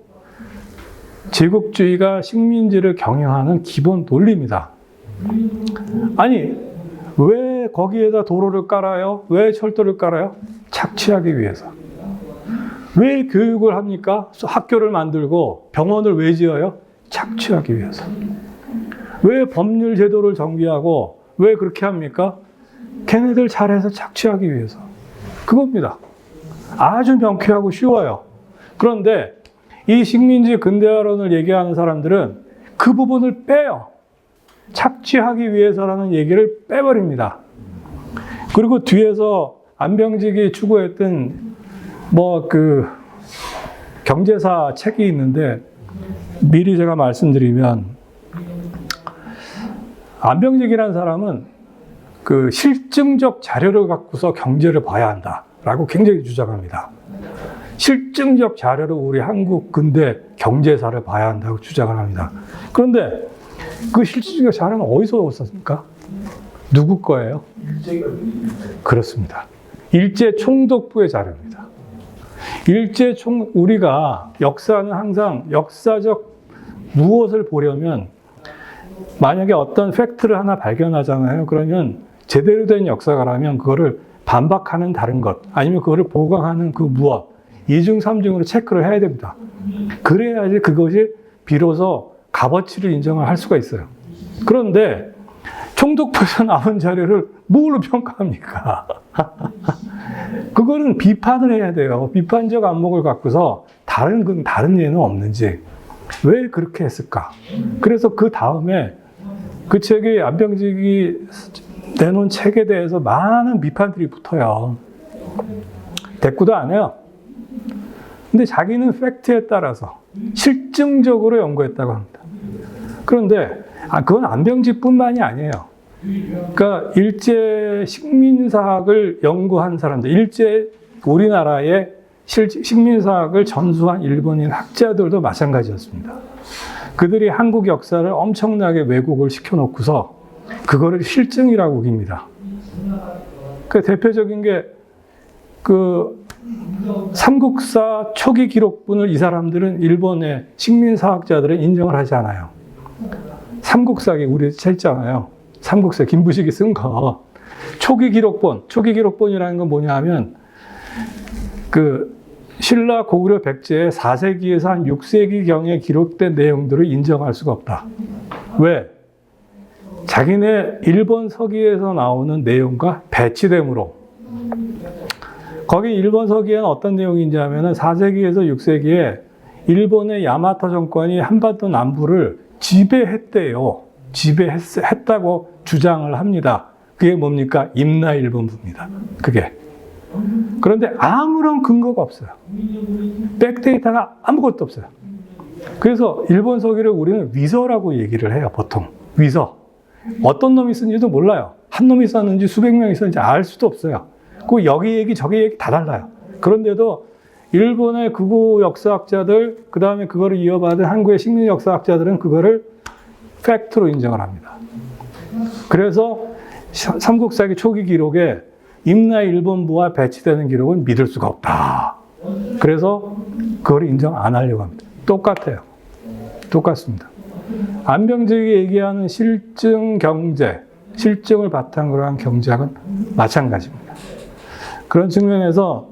제국주의가 식민지를 경영하는 기본 논리입니다. 아니, 왜 거기에다 도로를 깔아요? 왜 철도를 깔아요? 착취하기 위해서. 왜 교육을 합니까? 학교를 만들고 병원을 왜 지어요? 착취하기 위해서. 왜 법률 제도를 정비하고 왜 그렇게 합니까? 걔네들 잘해서 착취하기 위해서. 그겁니다. 아주 명쾌하고 쉬워요. 그런데 이 식민지 근대화론을 얘기하는 사람들은 그 부분을 빼요. 착취하기 위해서라는 얘기를 빼버립니다. 그리고 뒤에서 안병직이 추구했던 경제사 책이 있는데 미리 제가 말씀드리면 안병직이라는 사람은 그 실증적 자료를 갖고서 경제를 봐야 한다라고 굉장히 주장합니다. 실증적 자료로 우리 한국 근대 경제사를 봐야 한다고 주장을 합니다. 그런데 그 실증적 자료는 어디서 얻었습니까? 누구 거예요? 그렇습니다. 일제총독부의 자료입니다. 우리가 역사는 항상 역사적 무엇을 보려면 만약에 어떤 팩트를 하나 발견하잖아요. 그러면 제대로 된 역사가라면 그거를 반박하는 다른 것 아니면 그거를 보강하는 그 무엇 2중, 3중으로 체크를 해야 됩니다. 그래야지 그것이 비로소 값어치를 인정을 할 수가 있어요. 그런데 총독부에서 나온 자료를 뭘로 평가합니까? 그거는 비판을 해야 돼요. 비판적 안목을 갖고서 다른 예는 없는지 왜 그렇게 했을까? 그래서 그 다음에 그 책이 안병직이 내놓은 책에 대해서 많은 비판들이 붙어요. 대꾸도 안 해요. 근데 자기는 팩트에 따라서 실증적으로 연구했다고 합니다. 그런데 그건 안병직뿐만이 아니에요. 그러니까 일제 식민사학을 연구한 사람들, 우리나라의 식민사학을 전수한 일본인 학자들도 마찬가지였습니다. 그들이 한국 역사를 엄청나게 왜곡을 시켜놓고서 그거를 실증이라고 우깁니다. 그 대표적인 게 삼국사 초기 기록분을 이 사람들은 일본의 식민사학자들은 인정을 하지 않아요. 삼국사기 우리 책잖아요. 삼국사 김부식이 쓴 거. 초기 기록본이라는 건 뭐냐 하면 신라 고구려 백제의 4세기에서 한 6세기경에 기록된 내용들을 인정할 수가 없다. 왜? 자기네 일본 서기에서 나오는 내용과 배치됨으로. 거기 일본 서기에는 어떤 내용인지 하면은 4세기에서 6세기에 일본의 야마토 정권이 한반도 남부를 지배했대요. 지배했다고 주장을 합니다. 그게 뭡니까? 임나일본부입니다. 그게. 그런데 아무런 근거가 없어요. 백데이터가 아무것도 없어요. 그래서 일본 서기를 우리는 위서라고 얘기를 해요. 보통. 위서. 어떤 놈이 쓴지도 몰라요. 한 놈이 썼는지 수백 명이 썼는지 알 수도 없어요. 그 여기 얘기 저기 얘기 다 달라요. 그런데도 일본의 극우 역사학자들, 그 다음에 그거를 이어받은 한국의 식민 역사학자들은 그거를 팩트로 인정을 합니다. 그래서 삼국사기 초기 기록에 임나의 일본부와 배치되는 기록은 믿을 수가 없다. 그래서 그걸 인정 안 하려고 합니다. 똑같아요. 똑같습니다. 안병직이 얘기하는 실증 경제, 실증을 바탕으로 한 경제학은 마찬가지입니다. 그런 측면에서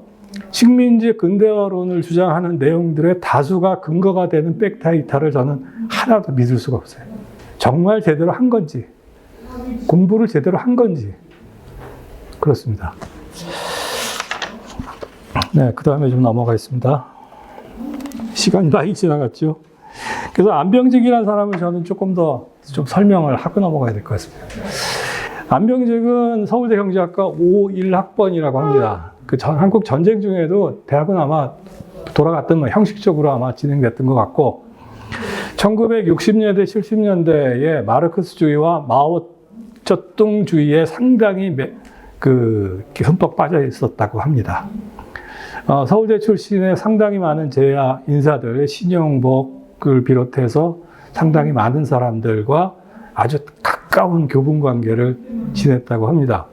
식민지 근대화론을 주장하는 내용들의 다수가 근거가 되는 백데이터를 저는 하나도 믿을 수가 없어요. 정말 제대로 한 건지, 공부를 제대로 한 건지, 그렇습니다. 네, 그 다음에 좀 넘어가겠습니다. 시간이 많이 지나갔죠. 그래서 안병직이라는 사람을 저는 조금 더 좀 설명을 하고 넘어가야 될 것 같습니다. 안병직은 서울대 경제학과 51학번이라고 합니다. 한국 전쟁 중에도 대학은 아마 돌아갔던 뭐 형식적으로 아마 진행됐던 것 같고, 1960년대, 70년대에 마르크스주의와 마오쩌둥주의에 상당히 흠뻑 빠져 있었다고 합니다. 서울대 출신의 상당히 많은 제야 인사들, 신영복을 비롯해서 상당히 많은 사람들과 아주 가까운 교분 관계를 지냈다고 합니다.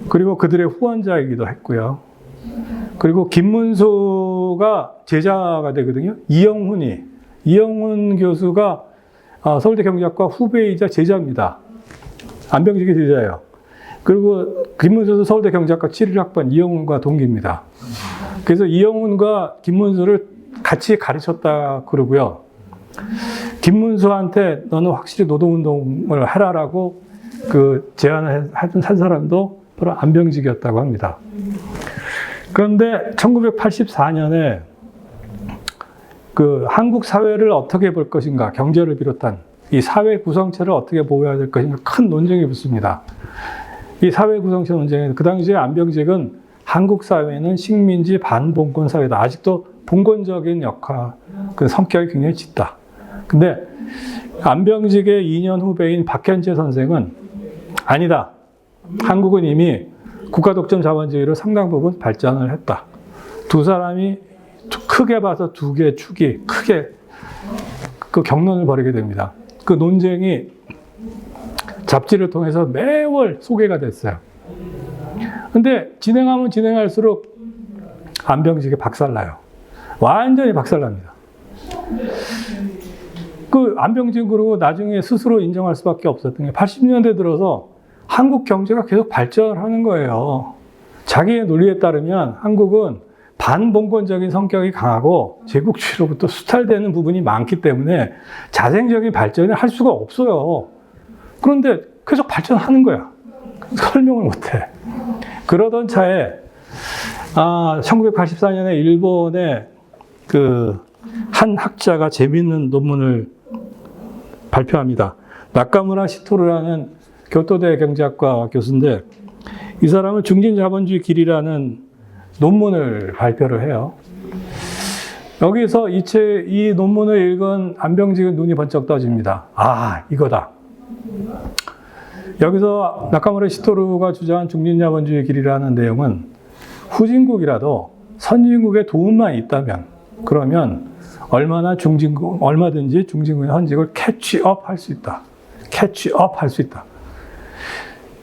그리고 그들의 후원자이기도 했고요. 그리고 김문수가 제자가 되거든요. 이영훈 교수가 서울대 경제학과 후배이자 제자입니다. 안병직의 제자예요. 그리고 김문수도 서울대 경제학과 71학번 이영훈과 동기입니다. 그래서 이영훈과 김문수를 같이 가르쳤다 그러고요. 김문수한테 너는 확실히 노동운동을 해라라고 제안을 한 사람도 바로 안병직이었다고 합니다. 그런데 1984년에 한국 사회를 어떻게 볼 것인가, 경제를 비롯한 이 사회 구성체를 어떻게 보호해야 될 것인가 큰 논쟁이 붙습니다. 이 사회 구성체 논쟁에 그 당시에 안병직은 한국 사회는 식민지 반봉건 사회다. 아직도 봉건적인 역할, 성격이 굉장히 짙다. 근데 안병직의 2년 후배인 박현재 선생은 아니다. 한국은 이미 국가독점 자본주의로 상당 부분 발전을 했다. 두 사람이 크게 봐서 두 개의 축이 크게 격론을 벌이게 됩니다. 그 논쟁이 잡지를 통해서 매월 소개가 됐어요. 근데 진행하면 진행할수록 안병직이 박살나요. 완전히 박살납니다. 안병직은 그러고 나중에 스스로 인정할 수밖에 없었던 게 80년대 들어서 한국 경제가 계속 발전하는 거예요. 자기의 논리에 따르면 한국은 반봉건적인 성격이 강하고 제국주의로부터 수탈되는 부분이 많기 때문에 자생적인 발전을 할 수가 없어요. 그런데 계속 발전하는 거야. 설명을 못해. 그러던 차에 1984년에 일본의 한 학자가 재미있는 논문을 발표합니다. 나카무라 시토루라는 교토대 경제학과 교수인데, 이 사람은 중진자본주의 길이라는 논문을 발표를 해요. 여기서 이 논문을 읽은 안병직은 눈이 번쩍 떠집니다. 아, 이거다. 여기서 나카무라 시토루가 주장한 중진자본주의 길이라는 내용은 후진국이라도 선진국의 도움만 있다면, 그러면 얼마든지 중진국의 선진국을 캐치업 할 수 있다. 캐치업 할 수 있다.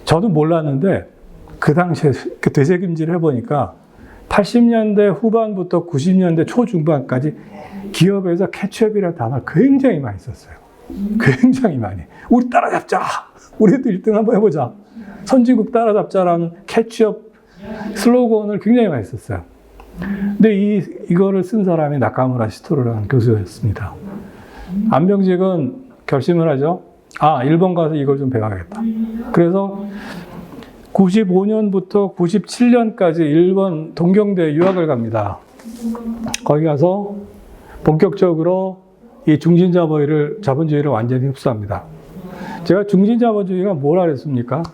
저도 몰랐는데 그 당시에 되새김질을 해보니까 80년대 후반부터 90년대 초중반까지 기업에서 캐치업이라는 단어를 굉장히 많이 썼어요. 굉장히 많이. 우리 따라잡자. 우리도 1등 한번 해보자. 선진국 따라잡자라는 캐치업 슬로건을 굉장히 많이 썼어요. 근데 이거를 쓴 사람이 나카무라 시토루라는 교수였습니다. 안병직은 결심을 하죠. 일본 가서 이걸 좀 배워야겠다. 그래서 95년부터 97년까지 일본 동경대 유학을 갑니다. 거기 가서 본격적으로 이 중진자본주의를 완전히 흡수합니다. 제가 중진자본주의가 뭐라 그랬습니까?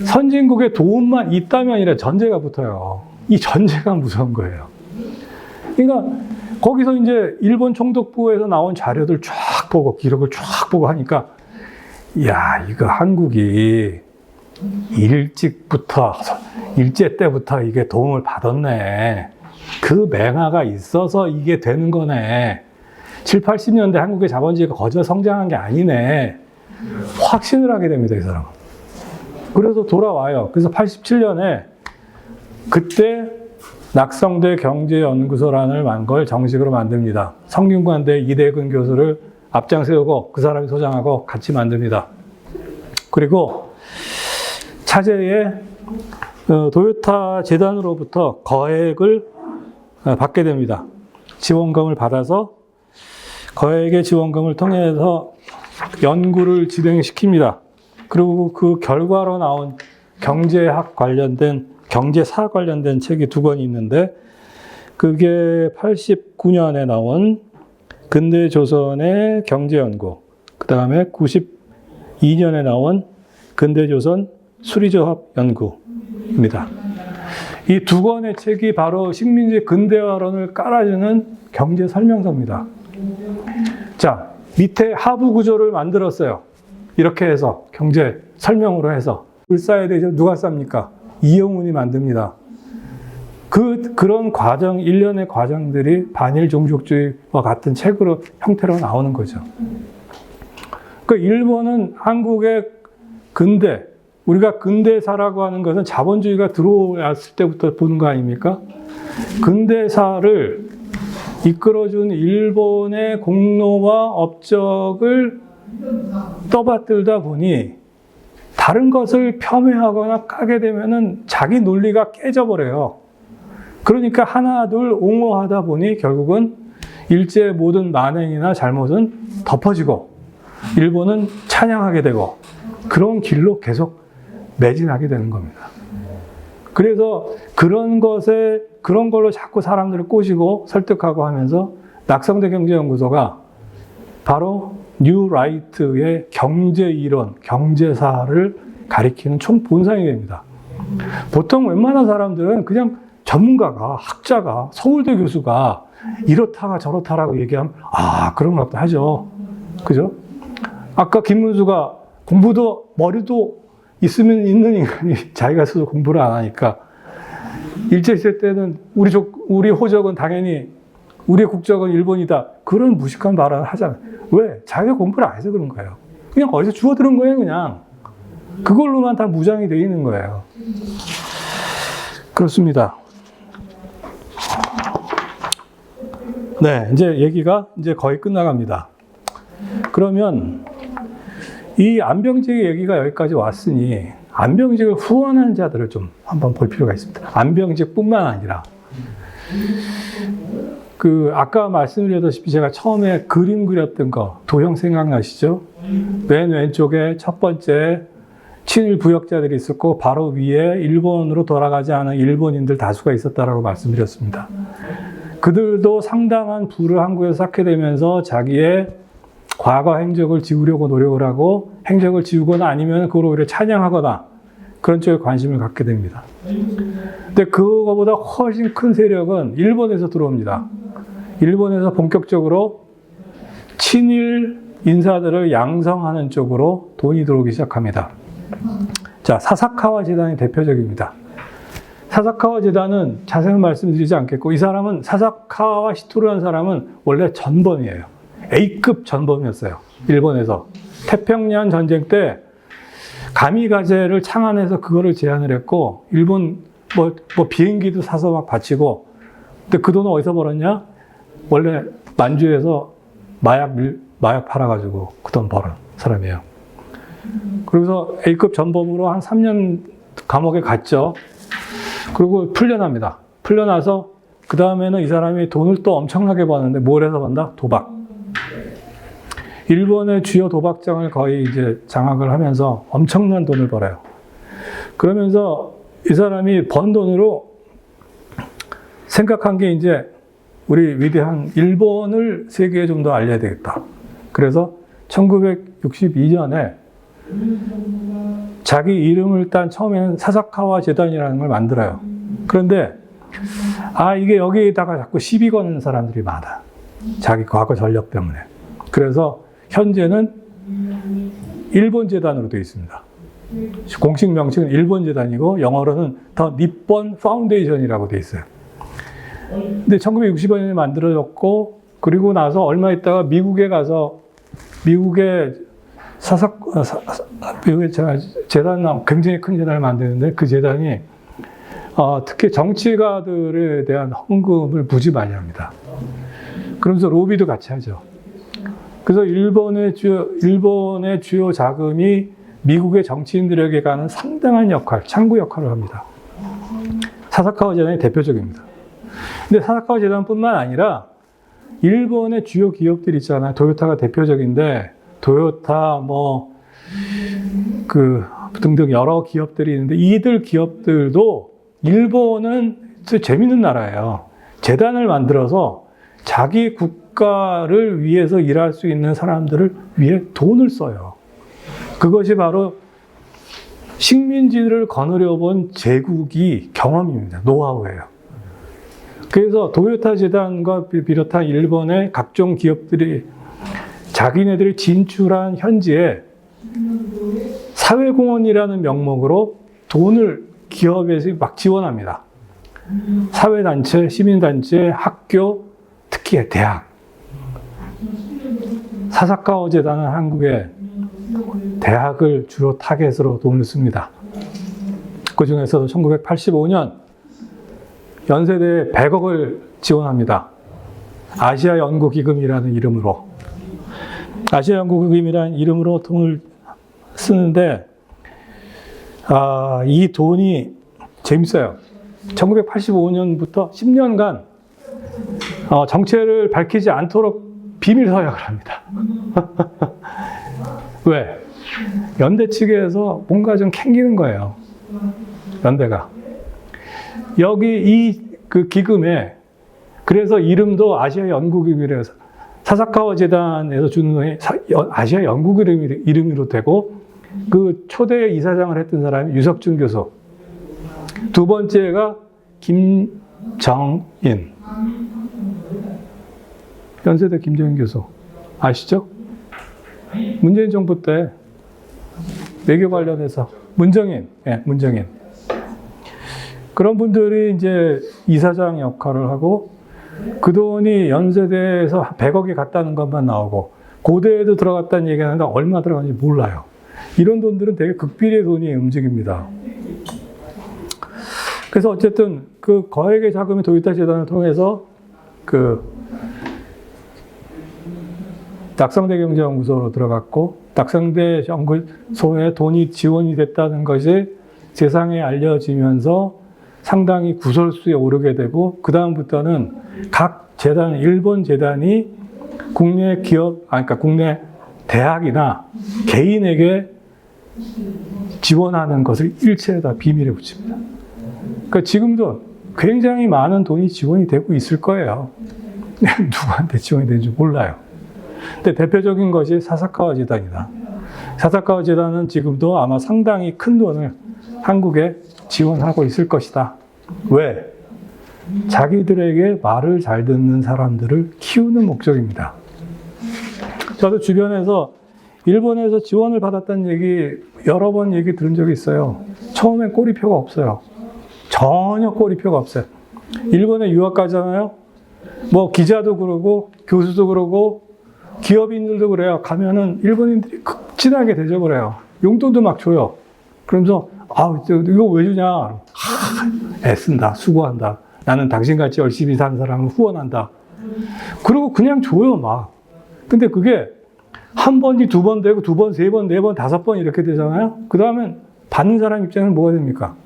선진국의 도움만 있다면이라 전제가 붙어요. 이 전제가 무서운 거예요. 그러니까 거기서 이제 일본 총독부에서 나온 자료들 쫙 보고 기록을 쫙 보고 하니까 야, 이거 한국이 일제 때부터 이게 도움을 받았네. 그 맹아가 있어서 이게 되는 거네. 7, 80년대 한국의 자본주의가 거저 성장한 게 아니네. 확신을 하게 됩니다, 이 사람은. 그래서 돌아와요. 그래서 87년에 그때 낙성대 경제연구소라는 걸 정식으로 만듭니다. 성균관대 이대근 교수를 앞장 세우고 그 사람이 소장하고 같이 만듭니다. 그리고 차제에 도요타 재단으로부터 거액을 받게 됩니다. 지원금을 받아서 거액의 지원금을 통해서 연구를 진행시킵니다. 그리고 그 결과로 나온 경제학 관련된, 경제사 관련된 책이 2권이 있는데, 그게 89년에 나온 근대 조선의 경제연구, 그 다음에 92년에 나온 근대 조선 수리조합 연구입니다. 이 2권의 책이 바로 식민지 근대화론을 깔아주는 경제 설명서입니다. 자, 밑에 하부 구조를 만들었어요. 이렇게 해서 경제 설명으로 해서 글 써야 되죠. 누가 쌉니까? 이영훈이 만듭니다. 그런 과정, 일련의 과정들이 반일 종족주의와 같은 책으로 형태로 나오는 거죠. 그러니까 일본은 한국의 근대, 우리가 근대사라고 하는 것은 자본주의가 들어왔을 때부터 보는 거 아닙니까? 근대사를 이끌어준 일본의 공로와 업적을 떠받들다 보니 다른 것을 폄훼하거나 까게 되면은 자기 논리가 깨져버려요. 그러니까 하나 둘 옹호하다 보니 결국은 일제의 모든 만행이나 잘못은 덮어지고 일본은 찬양하게 되고 그런 길로 계속 매진하게 되는 겁니다. 그래서 그런 걸로 자꾸 사람들을 꼬시고 설득하고 하면서 낙성대 경제연구소가 바로 뉴 라이트의 경제 이론, 경제사를 가리키는 총본상이 됩니다. 보통 웬만한 사람들은 그냥 전문가가, 학자가, 서울대 교수가 이렇다가 저렇다라고 얘기하면 아, 그런 것도 하죠. 그죠? 아까 김문수가 공부도 머리도 있으면 있는 인간이 자기가 스스로 공부를 안 하니까 일제 시대 때는 우리 호적은 당연히 우리 국적은 일본이다. 그런 무식한 발언을 하잖아요. 왜? 자기가 공부를 안 해서 그런 거예요. 그냥 어디서 주워들은 거예요, 그냥. 그걸로만 다 무장이 되어 있는 거예요. 그렇습니다. 네, 이제 얘기가 이제 거의 끝나갑니다. 그러면 이 안병직 얘기가 여기까지 왔으니 안병직을 후원한 자들을 좀 한번 볼 필요가 있습니다. 안병직뿐만 아니라 아까 말씀드렸다시피 제가 처음에 그림 그렸던 거 도형 생각나시죠? 맨 왼쪽에 첫 번째 친일 부역자들이 있었고 바로 위에 일본으로 돌아가지 않은 일본인들 다수가 있었다라고 말씀드렸습니다. 그들도 상당한 부를 한국에서 쌓게 되면서 자기의 과거 행적을 지우려고 노력을 하고 행적을 지우거나 아니면 그걸 오히려 찬양하거나 그런 쪽에 관심을 갖게 됩니다. 근데 그거보다 훨씬 큰 세력은 일본에서 들어옵니다. 일본에서 본격적으로 친일 인사들을 양성하는 쪽으로 돈이 들어오기 시작합니다. 자, 사사카와 재단이 대표적입니다. 사사카와 재단은 자세한 말씀드리지 않겠고 이 사람은 사사카와 시토루라는 사람은 원래 전범이에요. A급 전범이었어요. 일본에서. 태평양 전쟁 때 가미가제를 창안해서 그거를 제안을 했고 일본 뭐 비행기도 사서 막 바치고 근데 그 돈은 어디서 벌었냐? 원래 만주에서 마약 팔아가지고 그 돈 벌은 사람이에요. 그래서 A급 전범으로 한 3년 감옥에 갔죠. 그리고 풀려납니다. 풀려나서 그 다음에는 이 사람이 돈을 또 엄청나게 버는데 뭘 해서 번다? 도박. 일본의 주요 도박장을 거의 이제 장악을 하면서 엄청난 돈을 벌어요. 그러면서 이 사람이 번 돈으로 생각한 게 이제 우리 위대한 일본을 세계에 좀 더 알려야 되겠다. 그래서 1962년에 자기 이름을 딴 처음에는 사사카와 재단이라는 걸 만들어요. 그런데 이게 여기에다가 자꾸 시비 거는 사람들이 많아. 자기 과거 전력 때문에. 그래서 현재는 일본 재단으로 되어 있습니다. 공식 명칭은 일본 재단이고 영어로는 더 니폰 파운데이션이라고 되어 있어요. 근데 1965년에 만들어졌고 그리고 나서 얼마 있다가 미국에 가서 미국의 제가 재단 굉장히 큰 재단을 만드는데 그 재단이 특히 정치가들에 대한 헌금을 무지 많이 합니다. 그러면서 로비도 같이 하죠. 그래서 일본의 주요 자금이 미국의 정치인들에게 가는 상당한 역할, 창구 역할을 합니다. 사사카와 재단이 대표적입니다. 근데 사사카와 재단뿐만 아니라 일본의 주요 기업들 있잖아요. 도요타가 대표적인데 도요타 등등 여러 기업들이 있는데 이들 기업들도 일본은 재밌는 나라예요. 재단을 만들어서 자기 국가를 위해서 일할 수 있는 사람들을 위해 돈을 써요. 그것이 바로 식민지를 거느려 본 제국이 경험입니다. 노하우예요. 그래서 도요타 재단과 비롯한 일본의 각종 기업들이 자기네들이 진출한 현지에 사회공헌이라는 명목으로 돈을 기업에서 막 지원합니다. 사회단체, 시민단체, 학교, 특히 대학. 사사카와 재단은 한국의 대학을 주로 타겟으로 돈을 씁니다. 그 중에서도 1985년 연세대에 100억을 지원합니다. 아시아 연구기금이라는 이름으로. 아시아 연구기금이라는 이름으로 돈을 쓰는데, 이 돈이 재밌어요. 1985년부터 10년간 정체를 밝히지 않도록 비밀 서약을 합니다. 왜? 연대 측에서 뭔가 좀 캥기는 거예요. 연대가. 여기 그 기금에, 그래서 이름도 아시아 연구기금이라고 해서 사사카와 재단에서 주는 돈이 아시아 연구기금 이름으로 되고, 그 초대 이사장을 했던 사람이 유석준 교수. 두 번째가 김정인. 연세대 김정인 교수. 아시죠? 문재인 정부 때 외교 관련해서 문정인. 그런 분들이 이제 이사장 역할을 하고 그 돈이 연세대에서 100억이 갔다는 것만 나오고 고대에도 들어갔다는 얘기가 하는데 얼마 들어갔는지 몰라요. 이런 돈들은 되게 극비리의 돈이 움직입니다. 그래서 어쨌든 그 거액의 자금이 도요타 재단을 통해서 그 낙성대 경제연구소로 들어갔고 낙성대 연구소에 돈이 지원이 됐다는 것이 세상에 알려지면서 상당히 구설수에 오르게 되고 그 다음부터는 각 재단, 일본 재단이 국내 기업, 그러니까 국내 대학이나 개인에게 지원하는 것을 일체에 다 비밀에 붙입니다. 그러니까 지금도 굉장히 많은 돈이 지원이 되고 있을 거예요. 누구한테 지원이 되는지 몰라요. 근데 대표적인 것이 사사카와 재단이다. 사사카와 재단은 지금도 아마 상당히 큰 돈을 한국에 지원하고 있을 것이다. 왜? 자기들에게 말을 잘 듣는 사람들을 키우는 목적입니다. 저도 주변에서 일본에서 지원을 받았다는 얘기 여러 번 얘기 들은 적이 있어요. 처음엔 꼬리표가 없어요. 전혀 꼬리표가 없어요. 일본에 유학 가잖아요. 뭐 기자도 그러고 교수도 그러고 기업인들도 그래요. 가면은 일본인들이 극진하게 대접을 해요. 용돈도 막 줘요. 그러면서 이거 왜 주냐? 애쓴다, 수고한다. 나는 당신같이 열심히 사는 사람을 후원한다. 그리고 그냥 줘요, 막. 근데 그게 한 번이 두 번 되고 두 번, 세 번, 네 번, 다섯 번 이렇게 되잖아요. 그 다음엔 받는 사람 입장에는 뭐가 됩니까?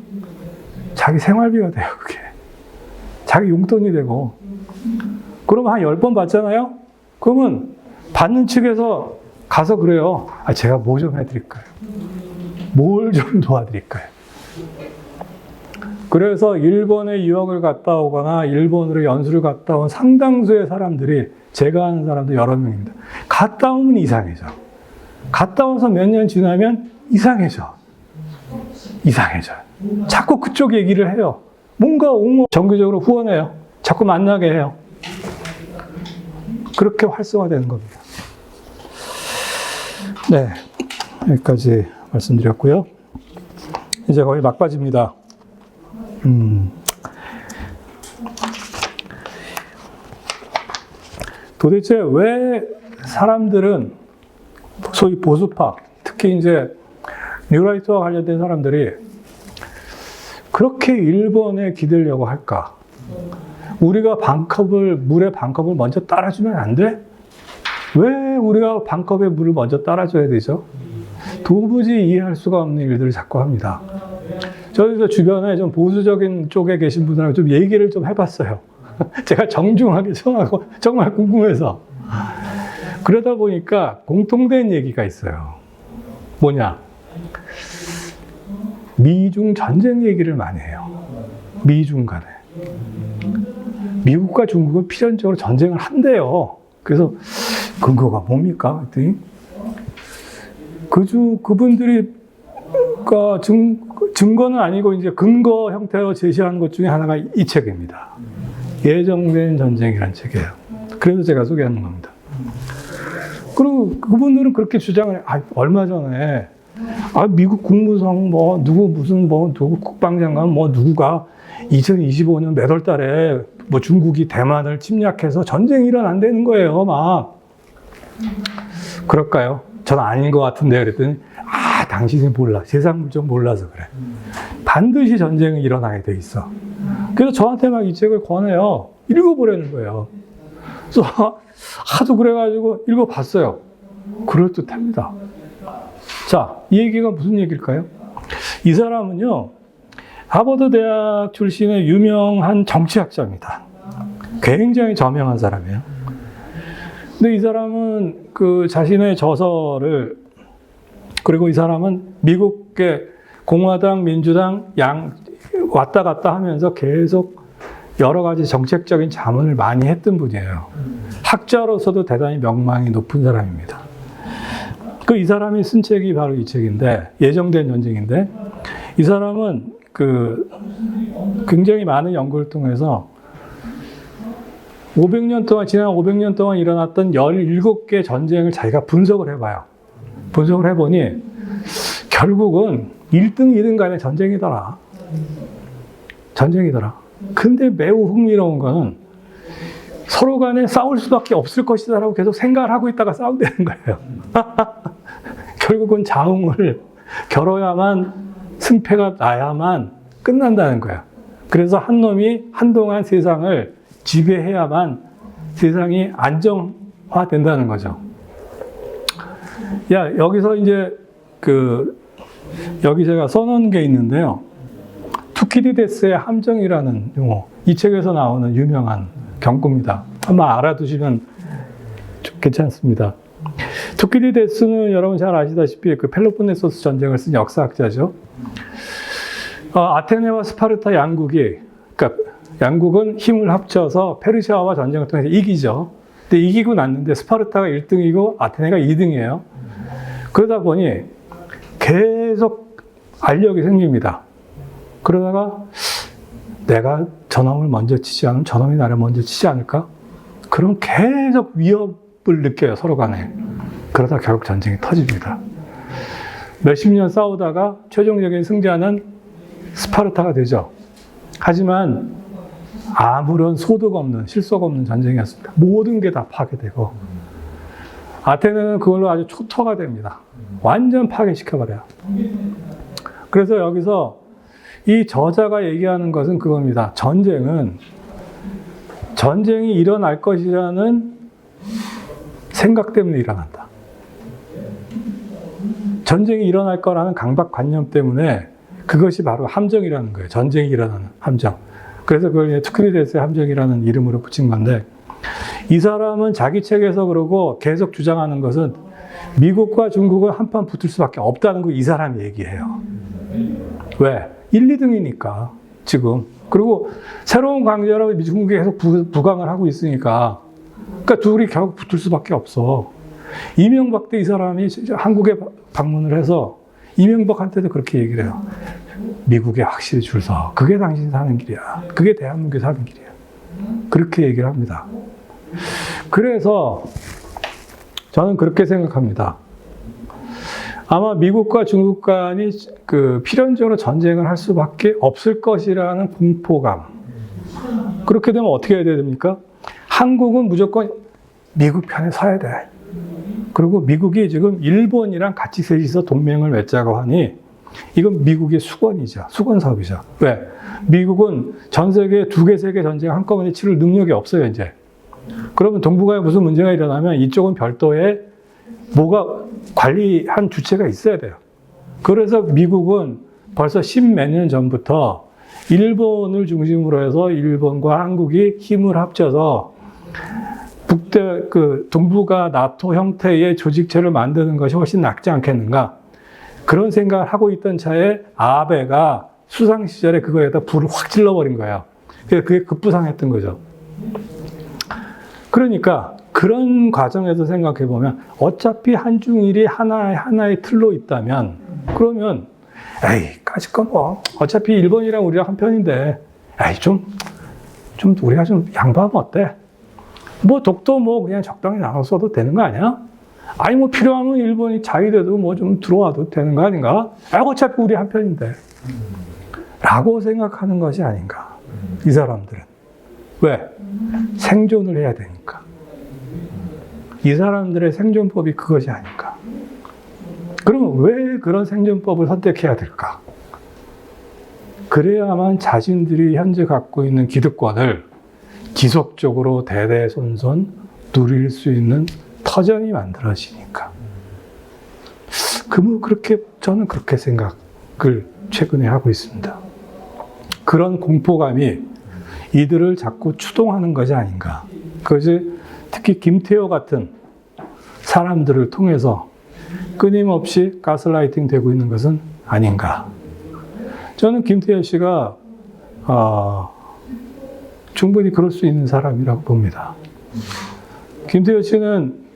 자기 생활비가 돼요, 그게. 자기 용돈이 되고. 그러면 한 10번 받잖아요? 그러면 받는 측에서 가서 그래요. 제가 뭐 좀 해드릴까요? 뭘 좀 도와드릴까요? 그래서 일본에 유학을 갔다 오거나 일본으로 연수를 갔다 온 상당수의 사람들이 제가 아는 사람도 여러 명입니다. 갔다 오면 이상해져. 갔다 와서 몇 년 지나면 이상해져. 자꾸 그쪽 얘기를 해요. 뭔가 정기적으로 후원해요. 자꾸 만나게 해요. 그렇게 활성화되는 겁니다. 네. 여기까지 말씀드렸고요. 이제 거의 막바지입니다. 도대체 왜 사람들은 소위 보수파, 특히 이제 뉴라이트와 관련된 사람들이 그렇게 일본에 기대려고 할까? 우리가 물의 반컵을 먼저 따라주면 안 돼? 왜 우리가 반컵의 물을 먼저 따라줘야 되죠? 도무지 이해할 수가 없는 일들을 자꾸 합니다. 저희도 주변에 좀 보수적인 쪽에 계신 분들하고 좀 얘기를 좀 해봤어요. 제가 정중하게 청하고 정말 궁금해서. 그러다 보니까 공통된 얘기가 있어요. 뭐냐? 미중 전쟁 얘기를 많이 해요. 미중 간에. 미국과 중국은 필연적으로 전쟁을 한대요. 그래서 근거가 뭡니까? 그랬더니 그분들이 증거는 아니고 이제 근거 형태로 제시하는 것 중에 하나가 이 책입니다. 예정된 전쟁이라는 책이에요. 그래서 제가 소개하는 겁니다. 그리고 그분들은 그렇게 주장을 해요. 얼마 전에 미국 국무성 누구 국방장관 누구가 2025년 몇 월 달에 중국이 대만을 침략해서 전쟁이 일어난다는 거예요, 막. 그럴까요? 전 아닌 것 같은데 그랬더니 당신이 몰라. 세상 물정 몰라서 그래. 반드시 전쟁이 일어나게 돼 있어. 그래서 저한테 막 이 책을 권해요. 읽어보라는 거예요. 그래서 하도 그래가지고 읽어봤어요. 그럴듯합니다. 자, 이 얘기가 무슨 얘기일까요? 이 사람은요, 하버드 대학 출신의 유명한 정치학자입니다. 굉장히 저명한 사람이에요. 근데 이 사람은 자신의 저서를, 그리고 이 사람은 미국의 공화당, 민주당 왔다 갔다 하면서 계속 여러 가지 정책적인 자문을 많이 했던 분이에요. 학자로서도 대단히 명망이 높은 사람입니다. 이 사람이 쓴 책이 바로 이 책인데, 예정된 전쟁인데, 이 사람은 굉장히 많은 연구를 통해서 지난 500년 동안 일어났던 17개 전쟁을 자기가 분석을 해봐요. 분석을 해보니 결국은 1등, 2등 간의 전쟁이더라. 근데 매우 흥미로운 거는 서로 간에 싸울 수밖에 없을 것이다라고 계속 생각을 하고 있다가 싸운다는 거예요. 결국은 자웅을 겨뤄야만, 승패가 나야만 끝난다는 거야. 그래서 한 놈이 한동안 세상을 지배해야만 세상이 안정화된다는 거죠. 여기서 이제 여기 제가 써놓은 게 있는데요. 투키디데스의 함정이라는 용어. 이 책에서 나오는 유명한 경고입니다. 아마 알아두시면 괜찮습니다. 투키디데스는 여러분 잘 아시다시피 펠로폰네소스 전쟁을 쓴 역사학자죠. 아테네와 스파르타 양국은 힘을 합쳐서 페르시아와 전쟁을 통해서 이기죠. 근데 이기고 났는데 스파르타가 1등이고 아테네가 2등이에요. 그러다 보니 계속 알력이 생깁니다. 그러다가 내가 저놈을 먼저 치지 않으면 저놈이 나를 먼저 치지 않을까? 그럼 계속 위협을 느껴요, 서로 간에. 그러다 결국 전쟁이 터집니다. 몇십 년 싸우다가 최종적인 승자는 스파르타가 되죠. 하지만 아무런 소득 없는, 실속 없는 전쟁이었습니다. 모든 게 다 파괴되고, 아테네는 그걸로 아주 초토화 됩니다. 완전 파괴시켜버려요. 그래서 여기서 이 저자가 얘기하는 것은 그겁니다. 전쟁이 일어날 것이라는 생각 때문에 일어난다. 전쟁이 일어날 거라는 강박관념 때문에 그것이 바로 함정이라는 거예요. 전쟁이 일어나는 함정. 그래서 그걸 투키디데스의 함정이라는 이름으로 붙인 건데, 이 사람은 자기 책에서 그러고 계속 주장하는 것은 미국과 중국은 한판 붙을 수밖에 없다는 거 이 사람이 얘기해요. 왜? 1, 2등이니까 지금. 그리고 새로운 강자로 중국이 계속 부강을 하고 있으니까, 그러니까 둘이 결국 붙을 수밖에 없어. 이명박 때 이 사람이 한국에 방문을 해서 이명박한테도 그렇게 얘기를 해요. 미국에 확실히 줄 서. 그게 당신이 사는 길이야. 그게 대한민국이 사는 길이야. 그렇게 얘기를 합니다. 그래서 저는 그렇게 생각합니다. 아마 미국과 중국 간이 필연적으로 전쟁을 할 수밖에 없을 것이라는 공포감. 그렇게 되면 어떻게 해야 됩니까? 한국은 무조건 미국 편에 서야 돼. 그리고 미국이 지금 일본이랑 같이 셋이서 동맹을 맺자고 하니 이건 미국의 수건이죠. 수건 사업이죠. 왜? 미국은 전 세계 2개, 3개 전쟁 한꺼번에 치를 능력이 없어요, 이제. 그러면 동북아에 무슨 문제가 일어나면 이쪽은 별도의 뭐가 관리한 주체가 있어야 돼요. 그래서 미국은 벌써 10몇 년 전부터 일본을 중심으로 해서 일본과 한국이 힘을 합쳐서 동북아 나토 형태의 조직체를 만드는 것이 훨씬 낫지 않겠는가. 그런 생각을 하고 있던 차에 아베가 수상 시절에 그거에다 불을 확 질러버린 거예요. 그래서 그게 급부상했던 거죠. 그러니까 그런 과정에서 생각해 보면 어차피 한중일이 하나의 틀로 있다면 그러면 에이 까짓 뭐 어차피 일본이랑 우리랑 한 편인데 에이 좀 우리가 좀 양보하면 어때? 뭐 독도 뭐 그냥 적당히 나눠 써도 되는 거 아니야? 아니 뭐 필요하면 일본이 자위대도 뭐 좀 들어와도 되는 거 아닌가? 아 어차피 우리 한 편인데 라고 생각하는 것이 아닌가 이 사람들은. 왜? 생존을 해야 되니까. 이 사람들의 생존법이 그것이 아닐까. 그러면 왜 그런 생존법을 선택해야 될까? 그래야만 자신들이 현재 갖고 있는 기득권을 지속적으로 대대손손 누릴 수 있는 터전이 만들어지니까. 저는 그렇게 생각을 최근에 하고 있습니다. 그런 공포감이 이들을 자꾸 추동하는 것이 아닌가. 그것이 특히 김태호 같은 사람들을 통해서 끊임없이 가스라이팅 되고 있는 것은 아닌가. 저는 김태호 씨가 충분히 그럴 수 있는 사람이라고 봅니다. 김태호 씨는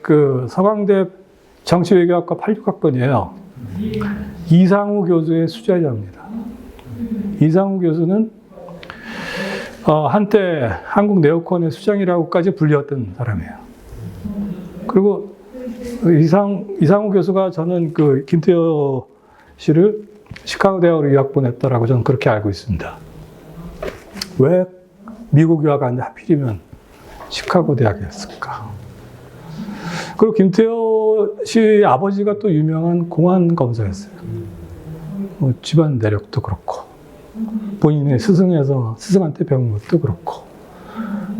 서강대 정치외교학과 86학번이에요. 이상우 교수의 수제자입니다. 이상우 교수는 한때 한국 네오콘의 수장이라고까지 불렸던 사람이에요. 그리고 이상우 교수가 저는 김태호 씨를 시카고 대학으로 유학 보냈다라고 저는 그렇게 알고 있습니다. 왜 미국 유학 갔는데 하필이면 시카고 대학이었을까? 그리고 김태호 씨 아버지가 또 유명한 공안 검사였어요. 뭐 집안 내력도 그렇고 본인의 스승한테 배운 것도 그렇고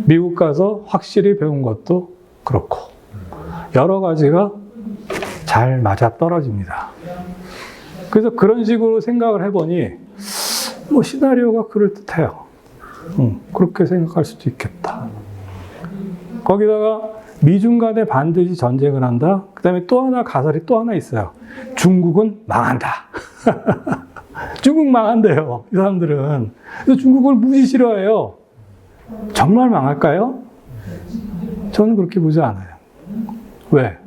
미국 가서 확실히 배운 것도 그렇고 여러 가지가 잘 맞아 떨어집니다. 그래서 그런 식으로 생각을 해보니 뭐 시나리오가 그럴듯해요. 그렇게 생각할 수도 있겠다. 거기다가 미중 간에 반드시 전쟁을 한다. 그 다음에 또 하나 가설이 또 하나 있어요. 중국은 망한다. 중국 망한대요, 이 사람들은. 그래서 중국을 무지 싫어해요. 정말 망할까요? 저는 그렇게 보지 않아요. 왜?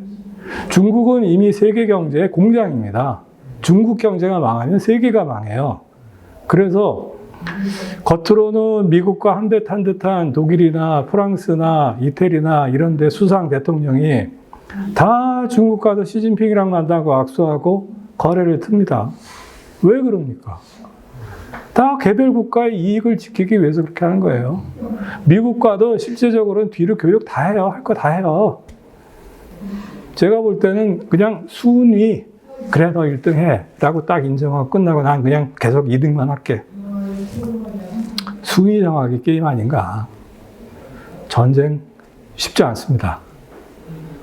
중국은 이미 세계 경제의 공장입니다. 중국 경제가 망하면 세계가 망해요. 그래서 겉으로는 미국과 한배 탄 듯한 독일이나 프랑스나 이태리나 이런 데 수상 대통령이 다 중국 가서 시진핑이랑 만나고 악수하고 거래를 틉니다. 왜 그럽니까? 다 개별 국가의 이익을 지키기 위해서 그렇게 하는 거예요. 미국과도 실제적으로는 뒤로 교육 다 해요. 할 거 다 해요. 제가 볼 때는 그냥 순위, 그래 너 1등 해 라고 딱 인정하고 끝나고 난 그냥 계속 2등만 할게. 순위 정하기 게임 아닌가. 전쟁 쉽지 않습니다.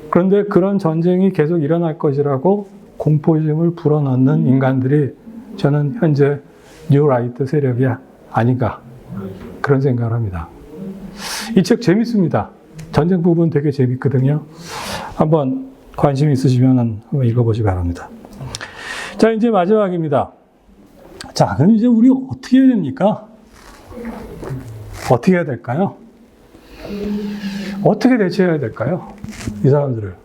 그런데 그런 전쟁이 계속 일어날 것이라고 공포심을 불어넣는 인간들이 저는 현재 뉴라이트 세력이 아닌가 그런 생각을 합니다. 이 책 재밌습니다. 전쟁 부분 되게 재밌거든요. 한번 관심 있으시면 한번 읽어보시기 바랍니다. 자, 이제 마지막입니다. 자, 그럼 이제 우리 어떻게 해야 됩니까? 어떻게 해야 될까요? 어떻게 대처해야 될까요? 이 사람들을,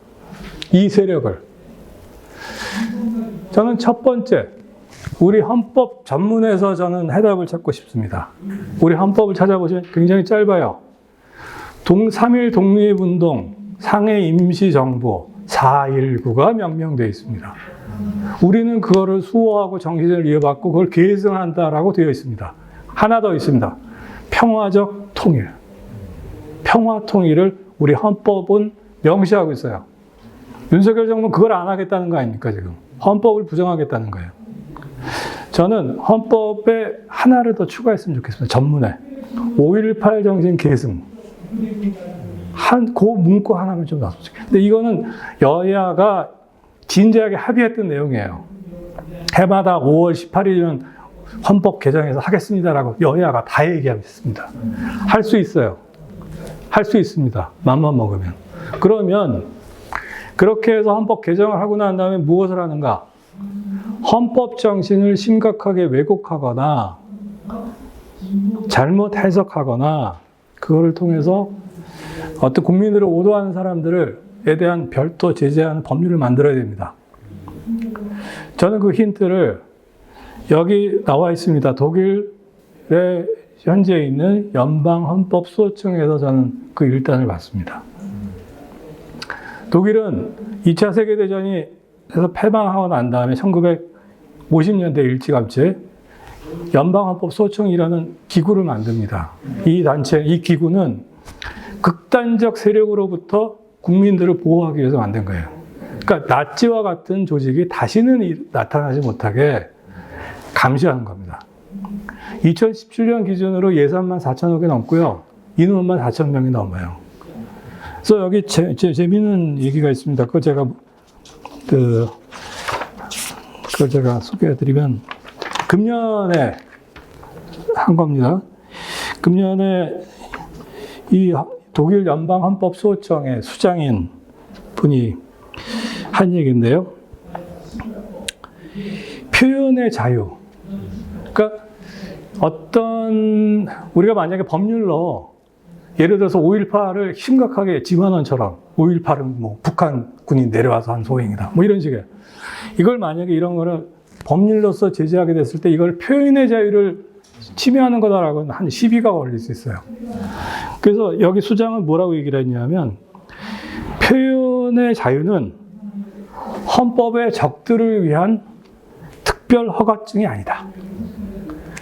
이 세력을. 저는 첫 번째, 우리 헌법 전문에서 저는 해답을 찾고 싶습니다. 우리 헌법을 찾아보시면 굉장히 짧아요. 3.1 독립운동, 상해 임시정부, 4.19가 명명되어 있습니다. 우리는 그거를 수호하고 정신을 이어받고 그걸 계승한다라고 되어 있습니다. 하나 더 있습니다. 평화적 통일. 평화 통일을 우리 헌법은 명시하고 있어요. 윤석열 정부는 그걸 안 하겠다는 거 아닙니까, 지금? 헌법을 부정하겠다는 거예요. 저는 헌법에 하나를 더 추가했으면 좋겠습니다. 전문에. 5.18 정신 계승. 그 문구 하나만 좀 놨으면 좋겠어요. 근데 이거는 여야가 진지하게 합의했던 내용이에요. 해마다 5월 18일이면 헌법 개정해서 하겠습니다라고 여야가 다 얘기했습니다. 할 수 있어요. 할 수 있습니다. 맘만 먹으면. 그러면 그렇게 해서 헌법 개정을 하고 난 다음에 무엇을 하는가? 헌법 정신을 심각하게 왜곡하거나 잘못 해석하거나 그거를 통해서 어떤 국민들을 오도하는 사람들에 대한 별도 제재하는 법률을 만들어야 됩니다. 저는 그 힌트를 여기 나와 있습니다. 독일에 현재 있는 연방헌법수호청에서 저는 그 일단을 봤습니다. 독일은 2차 세계대전에서 패망하고 난 다음에 1950년대 일찌감치 연방헌법수호청이라는 기구를 만듭니다. 이 단체, 이 기구는 극단적 세력으로부터 국민들을 보호하기 위해서 만든 거예요. 그러니까 나치와 같은 조직이 다시는 나타나지 못하게 감시하는 겁니다. 2017년 기준으로 예산만 4천억이 넘고요. 인원만 4천 명이 넘어요. 그래서 여기 재미있는 얘기가 있습니다. 그걸 제가 소개해드리면 금년에 한 겁니다. 금년에 이 독일 연방헌법수호청의 수장인 분이 한 얘기인데요. 표현의 자유. 그러니까 우리가 만약에 법률로 예를 들어서 5.18을 심각하게 지만원처럼 5.18은 뭐 북한 군이 내려와서 한 소행이다. 뭐 이런 식의. 이걸 만약에 이런 거를 법률로서 제재하게 됐을 때 이걸 표현의 자유를 침해하는 거다라고는 한 시비가 걸릴 수 있어요. 그래서 여기 수장은 뭐라고 얘기를 했냐면 표현의 자유는 헌법의 적들을 위한 특별 허가증이 아니다.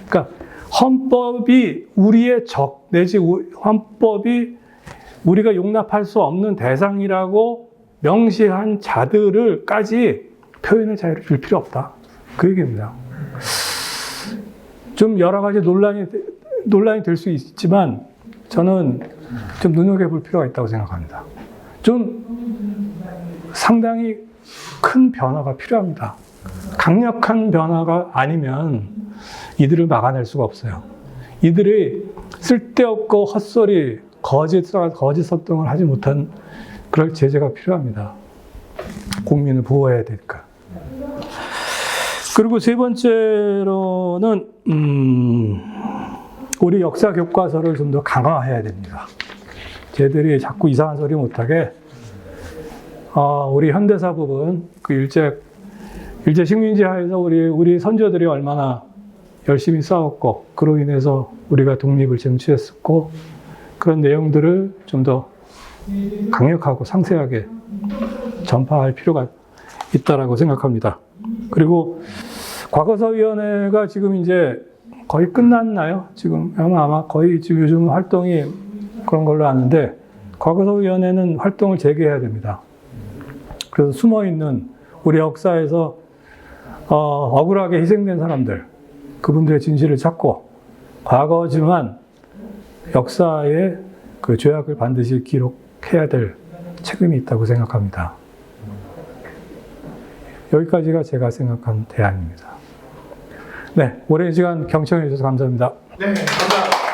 그러니까 헌법이 우리의 적 내지 헌법이 우리가 용납할 수 없는 대상이라고 명시한 자들을까지 표현의 자유를 줄 필요 없다. 그 얘기입니다. 좀 여러 가지 논란이 될 수 있지만 저는 좀 눈여겨볼 필요가 있다고 생각합니다. 좀 상당히 큰 변화가 필요합니다. 강력한 변화가 아니면 이들을 막아낼 수가 없어요. 이들이 쓸데없고 헛소리, 거짓 설득을 하지 못한 그럴 제재가 필요합니다. 국민을 보호해야 되니까. 그리고 세 번째로는 우리 역사 교과서를 좀 더 강화해야 됩니다. 쟤들이 자꾸 이상한 소리 못하게 우리 현대사 부분 그 일제 식민지 하에서 우리 선조들이 얼마나 열심히 싸웠고 그로 인해서 우리가 독립을 쟁취했었고 그런 내용들을 좀 더 강력하고 상세하게 전파할 필요가 있다라고 생각합니다. 그리고 과거사위원회가 지금 이제 거의 끝났나요? 지금 아마 거의 지금 요즘 활동이 그런 걸로 아는데 과거사위원회는 활동을 재개해야 됩니다. 그래서 숨어있는 우리 역사에서 억울하게 희생된 사람들 그분들의 진실을 찾고 과거지만 역사의 그 죄악을 반드시 기록해야 될 책임이 있다고 생각합니다. 여기까지가 제가 생각한 대안입니다. 네, 오랜 시간 경청해 주셔서 감사합니다. 네, 감사합니다.